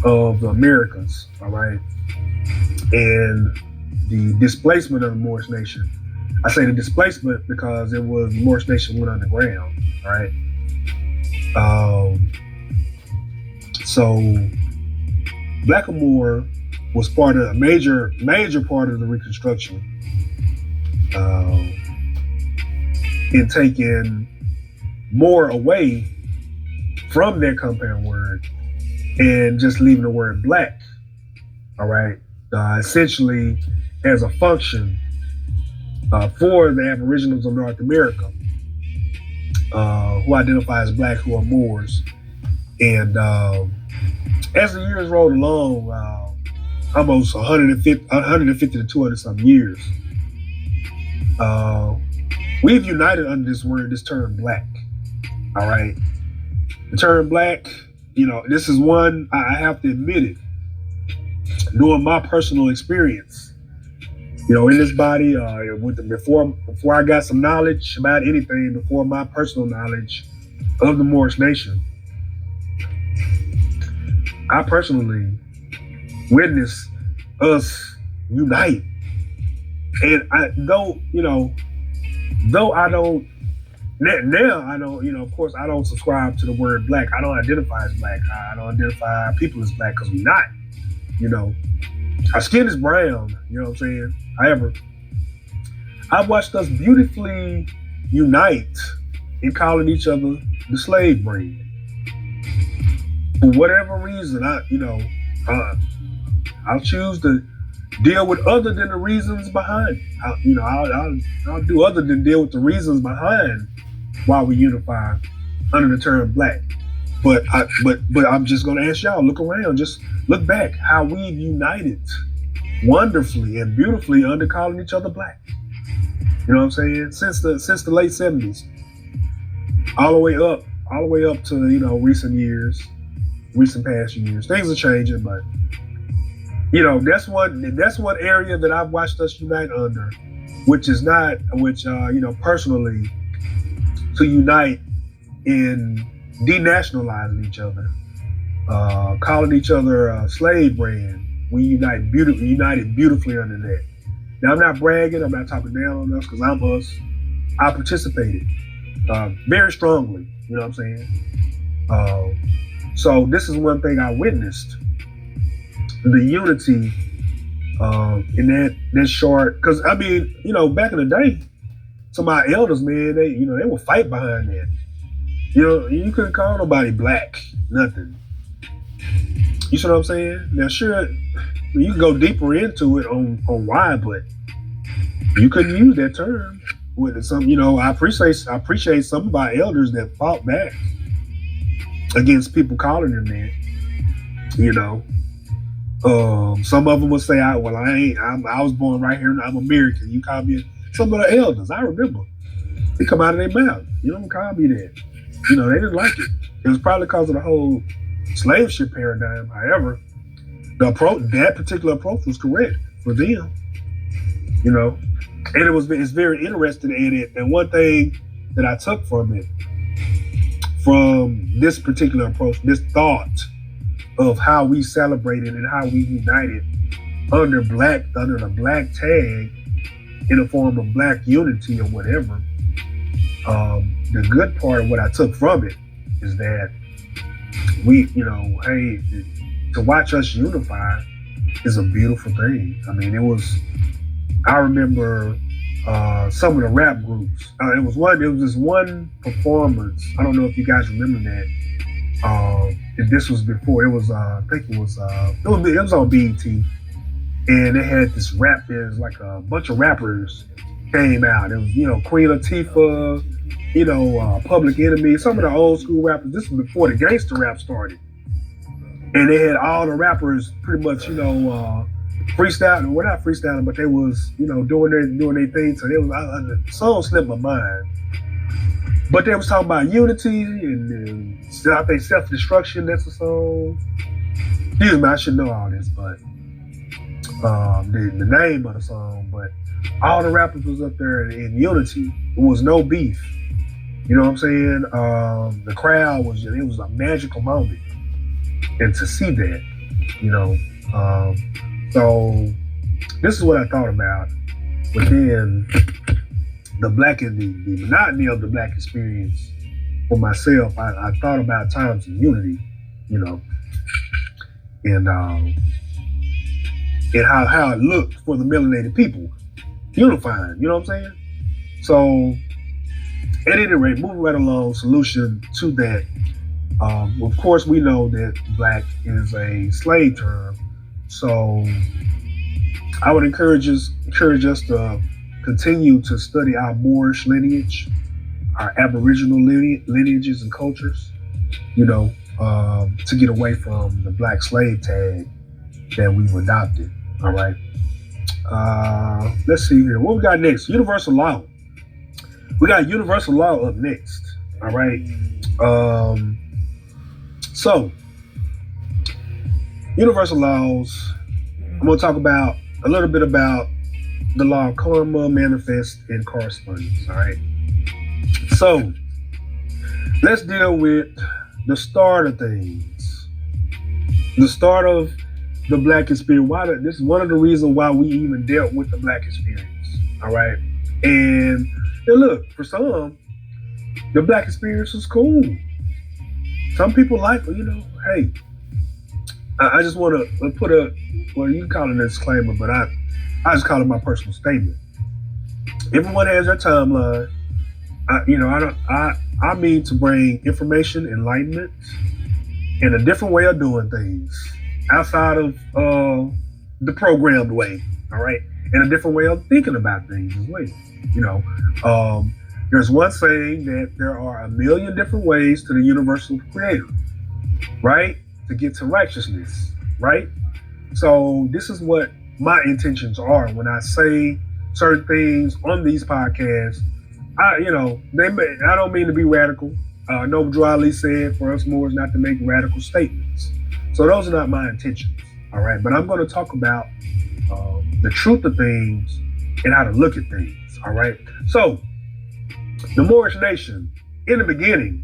of the Americas, all right, and the displacement of the Moorish nation. I say the displacement because the Moorish nation went underground, all right. So Blackamoor was part of a major part of the Reconstruction in taking more away from their compound word and just leaving the word black, all right, essentially as a function for the Aboriginals of North America who identify as black, who are Moors. And as the years rolled along, almost 150 to 200 some years, we've united under this term black, all right. The term black, this is one, I have to admit it, knowing my personal experience, in this body, before I got some knowledge about anything, before my personal knowledge of the Moorish nation, I personally witnessed us unite. And though I don't, now I don't, of course, I don't subscribe to the word black. I don't identify as black. I don't identify people as black because we're not, Our skin is brown, you know what I'm saying? However, I've watched us beautifully unite in calling each other the slave breed. For whatever reason, I'll choose to deal with other than the reasons behind it. I'll do other than deal with the reasons behind why we unify under the term black. But I'm just gonna ask y'all, look around, just look back how we've united wonderfully and beautifully under calling each other black. You know what I'm saying? Since the late 70s, all the way up to recent past years. Things are changing, but that's one area that I've watched us unite under, personally, to unite in denationalizing each other, calling each other a slave brand. We united beautifully under that. Now, I'm not bragging, I'm not talking down on us because I'm us. I participated very strongly, you know what I'm saying? So this is one thing I witnessed, the unity in that short, because back in the day, some of my elders, man, they would fight behind that. You couldn't call nobody black, nothing. You see what I'm saying? Now, sure, you can go deeper into it on why, but you couldn't use that term. With some, I appreciate some of our elders that fought back against people calling them that. Some of them would say, I was born right here and I'm American. You call me Some of the elders, I remember, it come out of their mouth. You don't call me that. They didn't like it. It was probably because of the whole slave ship paradigm. However, that particular approach was correct for them. And it's very interesting in it. And one thing that I took from it, from this particular approach, this thought of how we celebrated and how we united under the black tag in a form of black unity or whatever. The good part of what I took from it is that we, hey, to watch us unify is a beautiful thing. I mean, I remember some of the rap groups. It was this one performance. I don't know if you guys remember that. And this was before. It was I think it was on BET, and they had this rap. There's like a bunch of rappers came out. It was Queen Latifah, Public Enemy, some of the old school rappers. This was before the gangster rap started, and they had all the rappers pretty much freestyling. Well, not freestyling, but they was doing their thing. So the song slipped my mind. But they was talking about unity and I think self-destruction. That's the song. Excuse me, I should know all this, but the name of the song. But all the rappers was up there in unity. There was no beef. You know what I'm saying? The crowd was it was a magical moment, and to see that, so this is what I thought about within the black and the monotony of the black experience for myself. I thought about times of unity, and how it looked for the melanated people, unifying. You know what I'm saying? So at any rate, moving right along, solution to that. Of course, we know that black is a slave term. So I would encourage us to continue to study our Moorish lineage, our Aboriginal lineages and cultures, to get away from the black slave tag that we've adopted. All right. Let's see here. What we got next? Universal law. We got universal law up next. All right. So universal laws. I'm going to talk about a little bit about the law of karma, manifest, and correspondence. All right. So let's deal with the start of things. The start of the black experience. This is one of the reasons why we even dealt with the black experience. All right. And look, for some, the black experience was cool. Some people like, hey, I just want to put you call it a disclaimer, but I just call it my personal statement. Everyone has their timeline. I mean to bring information, enlightenment, and a different way of doing things outside of the programmed way. All right, and a different way of thinking about things as well. There's one saying that there are a million different ways to the universal creator, right? To get to righteousness, right? So this is what my intentions are when I say certain things on these podcasts. I don't mean to be radical. Noble Ali said for us Moors not to make radical statements. So those are not my intentions, all right? But I'm going to talk about the truth of things and how to look at things, all right? So the Moorish nation, in the beginning,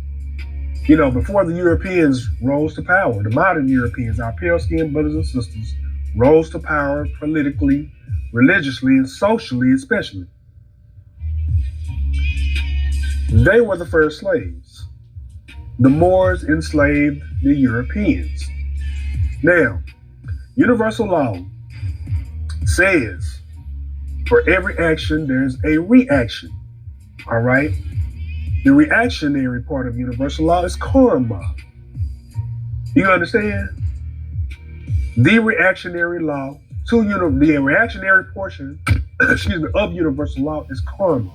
before the Europeans rose to power, the modern Europeans, our pale-skinned brothers and sisters, rose to power politically, religiously, and socially especially. They were the first slaves. The Moors enslaved the Europeans. Now, universal law says for every action, there's a reaction. All right? The reactionary part of universal law is karma. You understand? The reactionary law the reactionary portion, of universal law is karma.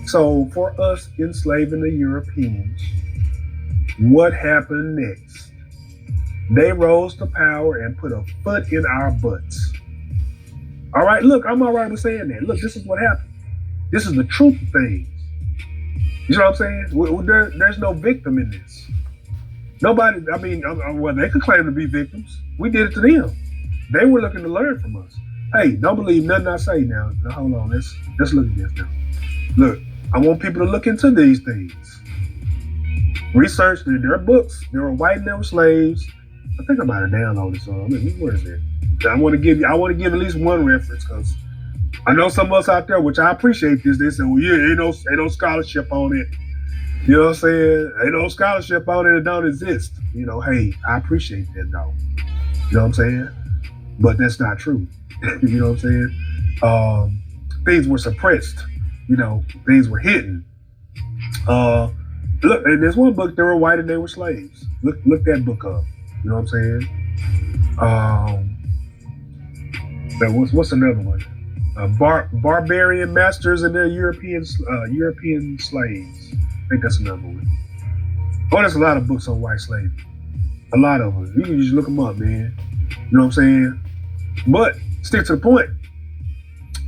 So for us enslaving the Europeans, what happened next? They rose to power and put a foot in our butts. All right, look, I'm all right with saying that. Look, this is what happened. This is the truth of things. You know what I'm saying? There's no victim in this. Nobody, I mean, well, they could claim to be victims. We did it to them. They were looking to learn from us. Hey, don't believe nothing I say now. Now hold on, let's look at this now. Look, I want people to look into these things. Research. There are books. There were white and there were slaves. I think I might have downloaded some. Where is it? I want to give at least one reference because I know some of us out there, which I appreciate this. They say, well, yeah, ain't no scholarship on it. You know what I'm saying? Ain't no scholarship on it. It don't exist. You know, hey, I appreciate that though. You know what I'm saying? But that's not true. You know what I'm saying? Things were suppressed. You know, things were hidden. Look, and there's one book, they were white and they were slaves. Look that book up. You know what I'm saying? What's another one? Barbarian masters and their European slaves. I think that's another one. Oh, there's a lot of books on white slavery. A lot of them. You can just look them up, man. You know what I'm saying? But stick to the point.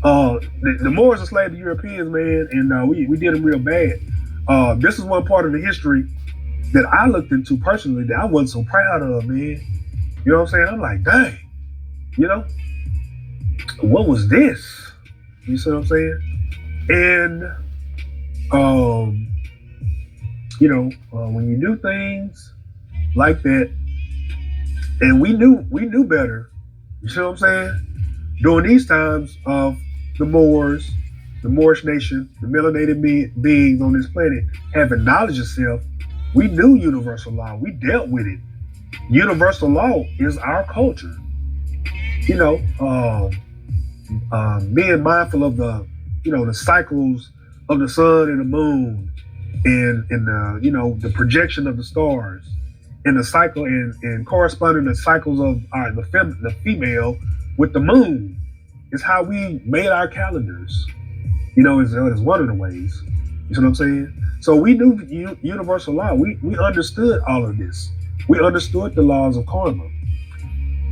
The Moors enslaved the Europeans, man, and we did them real bad. This is one part of the history that I looked into personally that I wasn't so proud of, man. You know what I'm saying? I'm like, dang, you know, what was this? You see what I'm saying? And you know, when you do things like that, and we knew better. You see what I'm saying? During these times of the Moors, the Moorish nation, the melanated beings on this planet having knowledge of self, we knew universal law. We dealt with it. Universal law is our culture. You know, being mindful of the cycles of the sun and the moon, and the the projection of the stars, and the cycle and corresponding the cycles of the female with the moon is how we made our calendars. You know, is one of the ways. You see what I'm saying? So we knew universal law. We understood all of this. We understood the laws of karma.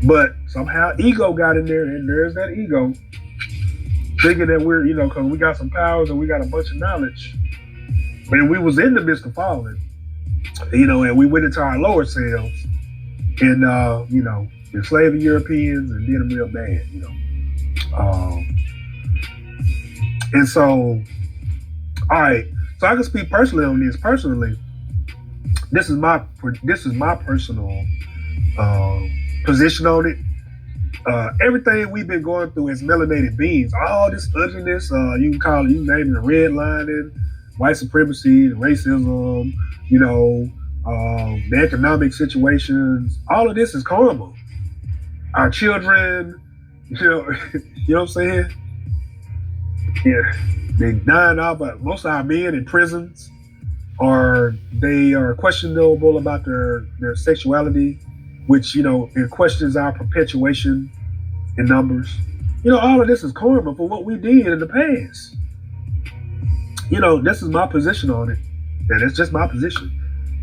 But somehow ego got in there, and there's that ego thinking that we're, because we got some powers and we got a bunch of knowledge. And we was in the midst of falling, and we went into our lower selves and, enslaved the Europeans and did them real bad, And so, all right, so I can speak personally on this. Personally, this is my personal position on it. Everything we've been going through as melanated beings, all this ugliness, you can name it redlining, white supremacy, racism, the economic situations, all of this is karma. Our children, you know what I'm saying? Yeah, they dying off. Most of our men in prisons they are questionable about their sexuality, which it questions our perpetuation in numbers. All of this is karma for what we did in the past. This is my position on it, and it's just my position.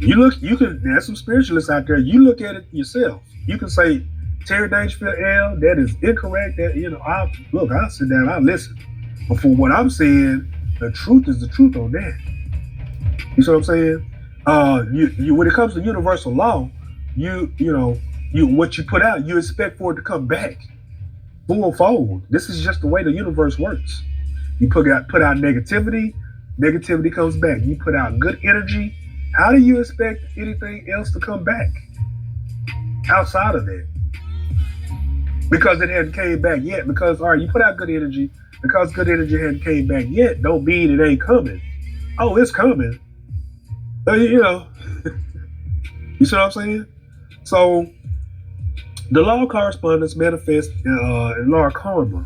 There's some spiritualists out there. You look at it yourself. You can say, Terry Dangerfield, that is incorrect. That I'll sit down, I'll listen. But for what I'm saying, the truth is the truth on that. You see what I'm saying? You when it comes to universal law, what you put out, you expect for it to come back fourfold. This is just the way the universe works. You put out negativity comes back. You put out good energy. How do you expect anything else to come back outside of that? Because it hadn't came back yet. Because you put out good energy. Because good energy hadn't came back yet, don't mean it ain't coming. Oh, it's coming. You see what I'm saying? So the law of correspondence manifest in law of karma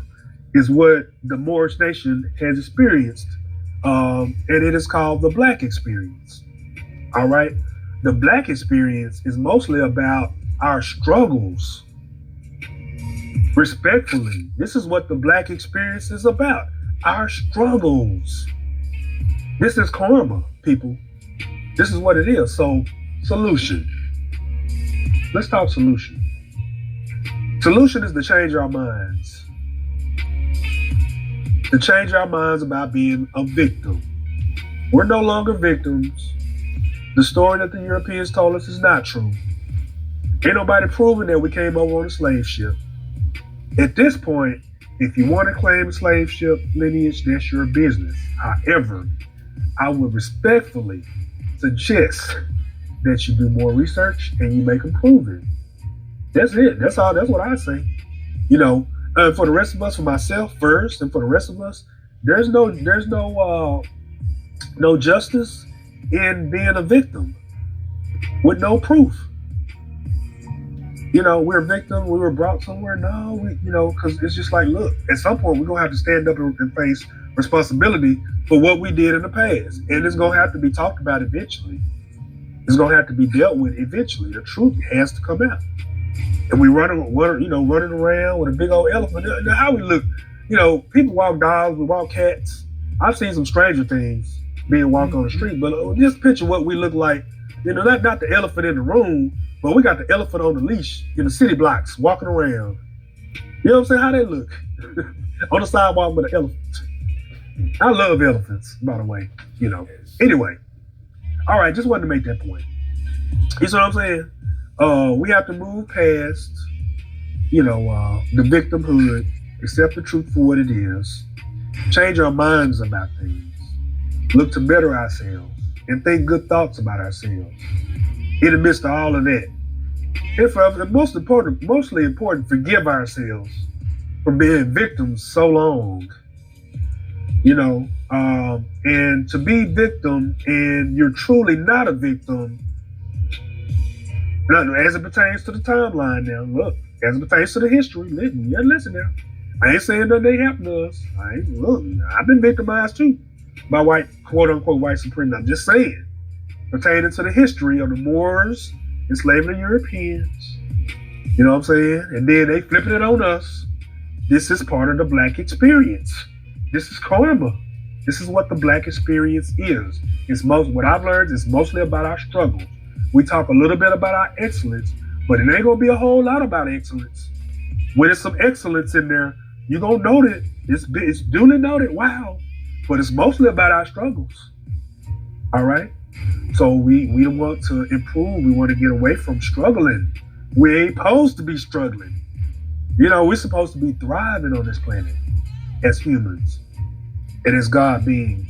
is what the Moorish nation has experienced. And it is called the Black experience. All right. The Black experience is mostly about our struggles. Respectfully, this is what the Black experience is about. Our struggles. This is karma, people. This is what it is. So, solution. Let's talk solution. Solution is to change our minds. to change our minds about being a victim. We're no longer victims. The story that the Europeans told us is not true. Ain't nobody proving that we came over on a slave ship. At this point, if you want to claim a slave ship lineage, that's your business. However, I would respectfully suggest that you do more research and you make them prove it. That's it. That's all. That's what I say. For the rest of us, for myself first, and for the rest of us, there's no justice in being a victim with no proof. We're a victim. We were brought somewhere. No, because it's just like, look, at some point we're gonna have to stand up and face responsibility for what we did in the past, and it's gonna have to be talked about eventually. It's gonna have to be dealt with eventually. The truth has to come out. And we running around with a big old elephant. How we look, people walk dogs, we walk cats. I've seen some stranger things being walked on the street, but just picture what we look like. Not the elephant in the room, but we got the elephant on the leash in the city blocks walking around. You know what I'm saying? How they look on the sidewalk with an elephant. I love elephants, by the way. Anyway, all right, just wanted to make that point. You see what I'm saying? We have to move past, the victimhood, accept the truth for what it is, change our minds about things, look to better ourselves, and think good thoughts about ourselves. In the midst of all of that, and mostly important, forgive ourselves for being victims so long. And to be victim and you're truly not a victim. Now, as it pertains to the timeline now, look, as it pertains to the history, listen now. I ain't saying that they happened to us. I've been victimized too by quote unquote white supremacy. I'm just saying, pertaining to the history of the Moors enslaving the Europeans. You know what I'm saying? And then they flipping it on us. This is part of the Black experience. This is karma. This is what the Black experience is. What I've learned is mostly about our struggles. We talk a little bit about our excellence, but it ain't gonna be a whole lot about excellence. When there's some excellence in there, you're gonna note it. It's duly noted, wow. But it's mostly about our struggles. All right? So we want to improve. We want to get away from struggling. We ain't supposed to be struggling. We're supposed to be thriving on this planet as humans and as God beings.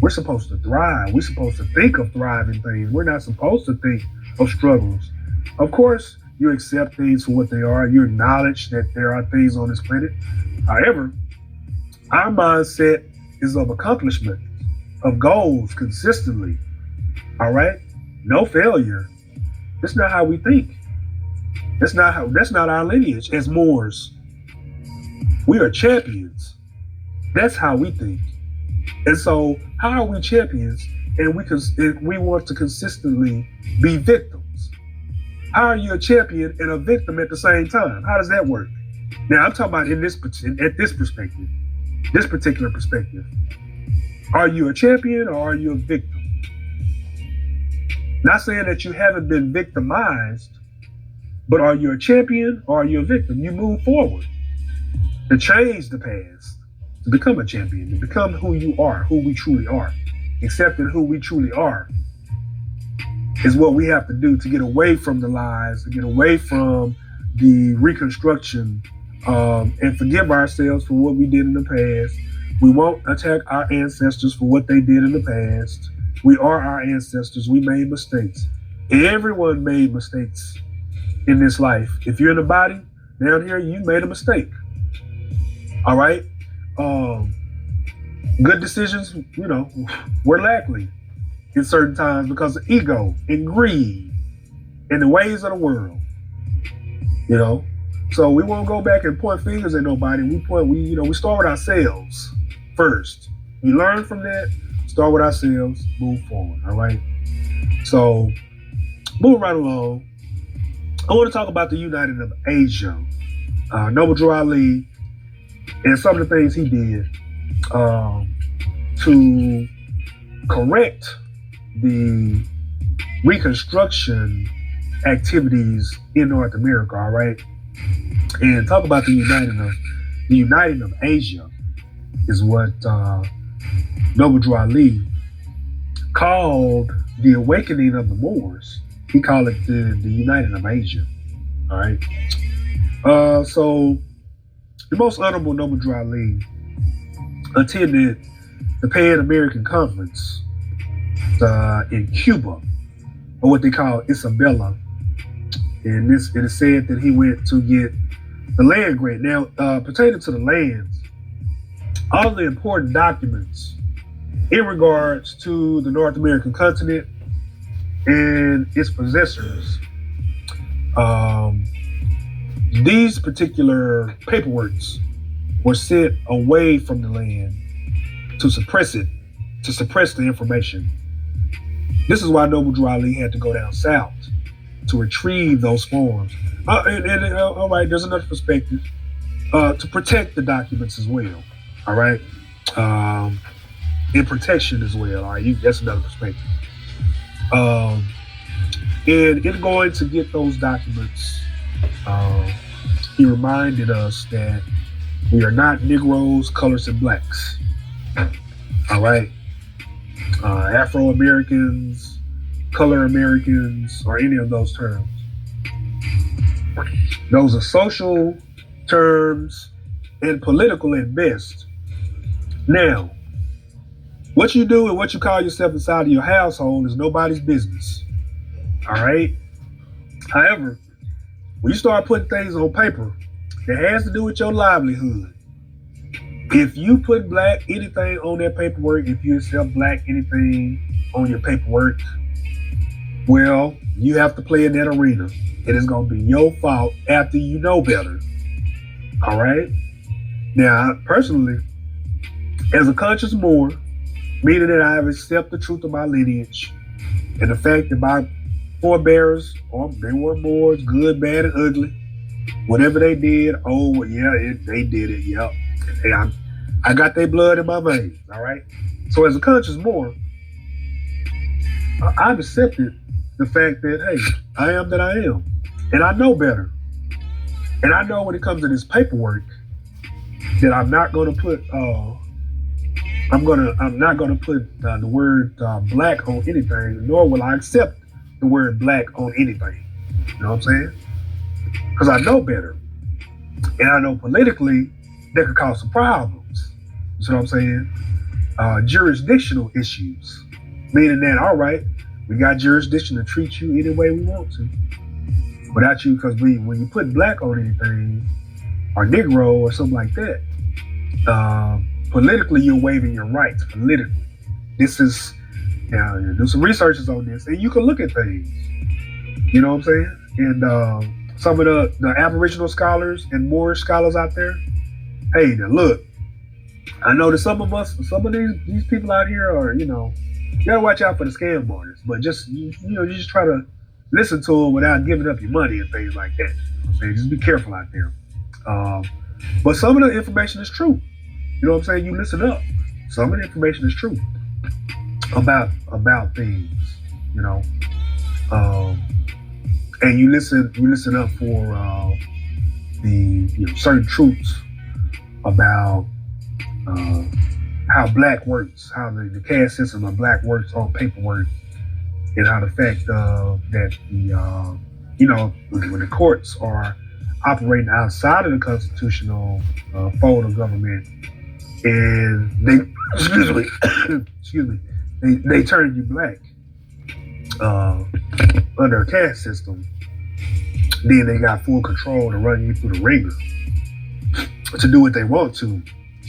We're supposed to thrive. We're supposed to think of thriving things. We're not supposed to think of struggles. Of course, you accept things for what they are. You acknowledge that there are things on this planet. However, our mindset is of accomplishment, of goals consistently. All right? No failure. That's not how we think. That's not our lineage as Moors. We are champions. That's how we think. And so, how are we champions and we want to consistently be victims? How are you a champion and a victim at the same time? How does that work? Now, I'm talking about at this perspective, this particular perspective. Are you a champion or are you a victim? Not saying that you haven't been victimized, but are you a champion or are you a victim? You move forward to change the past, to become a champion, to become who you are, who we truly are. Accepting who we truly are is what we have to do to get away from the lies, to get away from the reconstruction, and forgive ourselves for what we did in the past. We won't attack our ancestors for what they did in the past. We are our ancestors. We made mistakes. Everyone made mistakes in this life. If you're in the body, down here, you made a mistake. All right? Good decisions, were lacking in certain times because of ego and greed and the ways of the world. So we won't go back and point fingers at nobody. We start with ourselves first. You learn from that, start with ourselves, move forward. All right. So moving right along, I want to talk about the uniting of Asia. Noble Drew Ali and some of the things he did to correct the reconstruction activities in North America, all right? And talk about the uniting of Asia. is what Noble Drew Ali called the awakening of the Moors. He called it the uniting of Asia. All right. So the most honorable Noble Drew Ali attended the Pan American Conference in Cuba, or what they call Isabella. And it is said that he went to get the land grant. Now, pertaining to the lands, all the important documents in regards to the North American continent and its possessors, these particular paperworks were sent away from the land to suppress it, to suppress the information. This is why Noble Drew Ali had to go down south to retrieve those forms. All right, there's another perspective, to protect the documents as well. All right, in protection as well. All right, that's another perspective. And in going to get those documents, he reminded us that we are not Negroes, colors, and blacks. All right, Afro Americans, color Americans, or any of those terms. Those are social terms and political at best. Now, what you do and what you call yourself inside of your household is nobody's business. All right? However, when you start putting things on paper that has to do with your livelihood, if you put black anything on that paperwork, if you accept black anything on your paperwork, well, you have to play in that arena. It is going to be your fault after you know better. All right? Now, personally, as a conscious Moor, meaning that I have accepted the truth of my lineage and the fact that my forebears, they were Moors, good, bad, and ugly. Whatever they did, they did it, yep. Hey, I got their blood in my veins, all right? So as a conscious Moor, I've accepted the fact that, hey, I am that I am. And I know better. And I know when it comes to this paperwork that I'm not going to put I'm not going to put the word black on anything, nor will I accept the word black on anything. You know what I'm saying? Because I know better. And I know politically that could cause some problems. You know what I'm saying? Jurisdictional issues. Meaning that, all right, we got jurisdiction to treat you any way we want to. Without you, because when you put black on anything, or Negro or something like that, politically you're waiving your rights. Politically. This is, now, do some researches on this, and you can look at things. You know what I'm saying? And some of the Aboriginal scholars and Moorish scholars out there, hey, now look, I know that some of these people out here are, you gotta watch out for the scam artists, but just, you just try to listen to them without giving up your money and things like that. You know what I'm saying? Just be careful out there. But some of the information is true. You know what I'm saying? You listen up. Some of the information is true about things, and you listen up for the certain truths about how black works, how the caste system of black works on paperwork, and how the fact that when the courts are operating outside of the constitutional fold of government, and they they turn you black under a caste system, then they got full control to run you through the ringer, to do what they want to.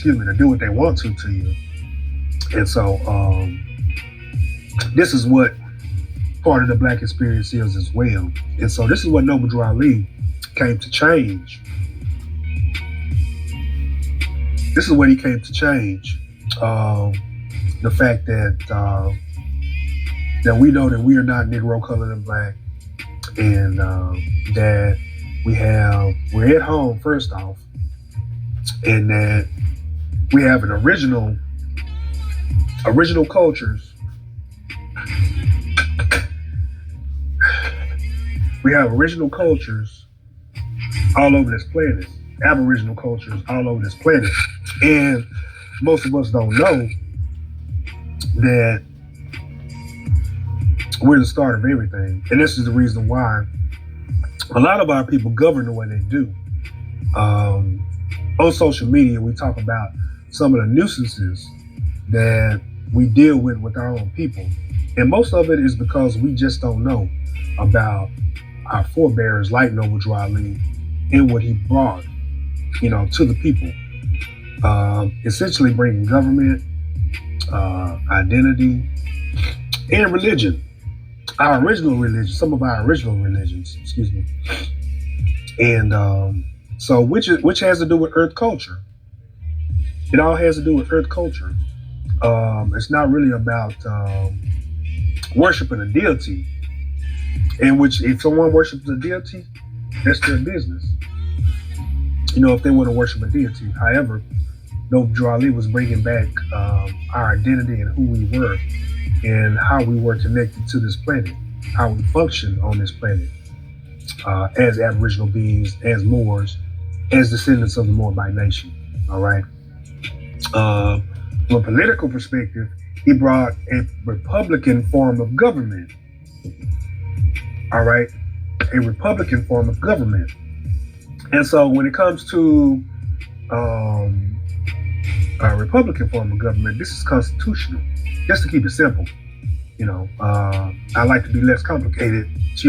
To do what they want to you. And so this is what part of the black experience is as well. And so this is what Noble Drew Ali came to change. This is what he came to change. The fact that that we know that we are not Negro, colored, and black, and that we're at home first off, and that we have an original cultures. We have original cultures all over this planet, Aboriginal cultures all over this planet. And most of us don't know that we're the start of everything. And this is the reason why a lot of our people govern the way they do. On social media, we talk about some of the nuisances that we deal with our own people. And most of it is because we just don't know about our forebears like Noble Drew Ali and what he brought, to the people. Essentially bringing government, identity, and religion. Our original religion, some of our original religions, excuse me. And so which has to do with earth culture. It all has to do with earth culture. It's not really about worshiping a deity, in which if someone worships a deity, that's their business. If they want to worship a deity. However, Noble Drew Ali was bringing back our identity and who we were and how we were connected to this planet, how we function on this planet as Aboriginal beings, as Moors, as descendants of the Moabite nation. All right. From a political perspective, he brought a Republican form of government. All right. A Republican form of government. And so when it comes to a Republican form of government, this is constitutional. Just to keep it simple. I like to be less complicated. Excuse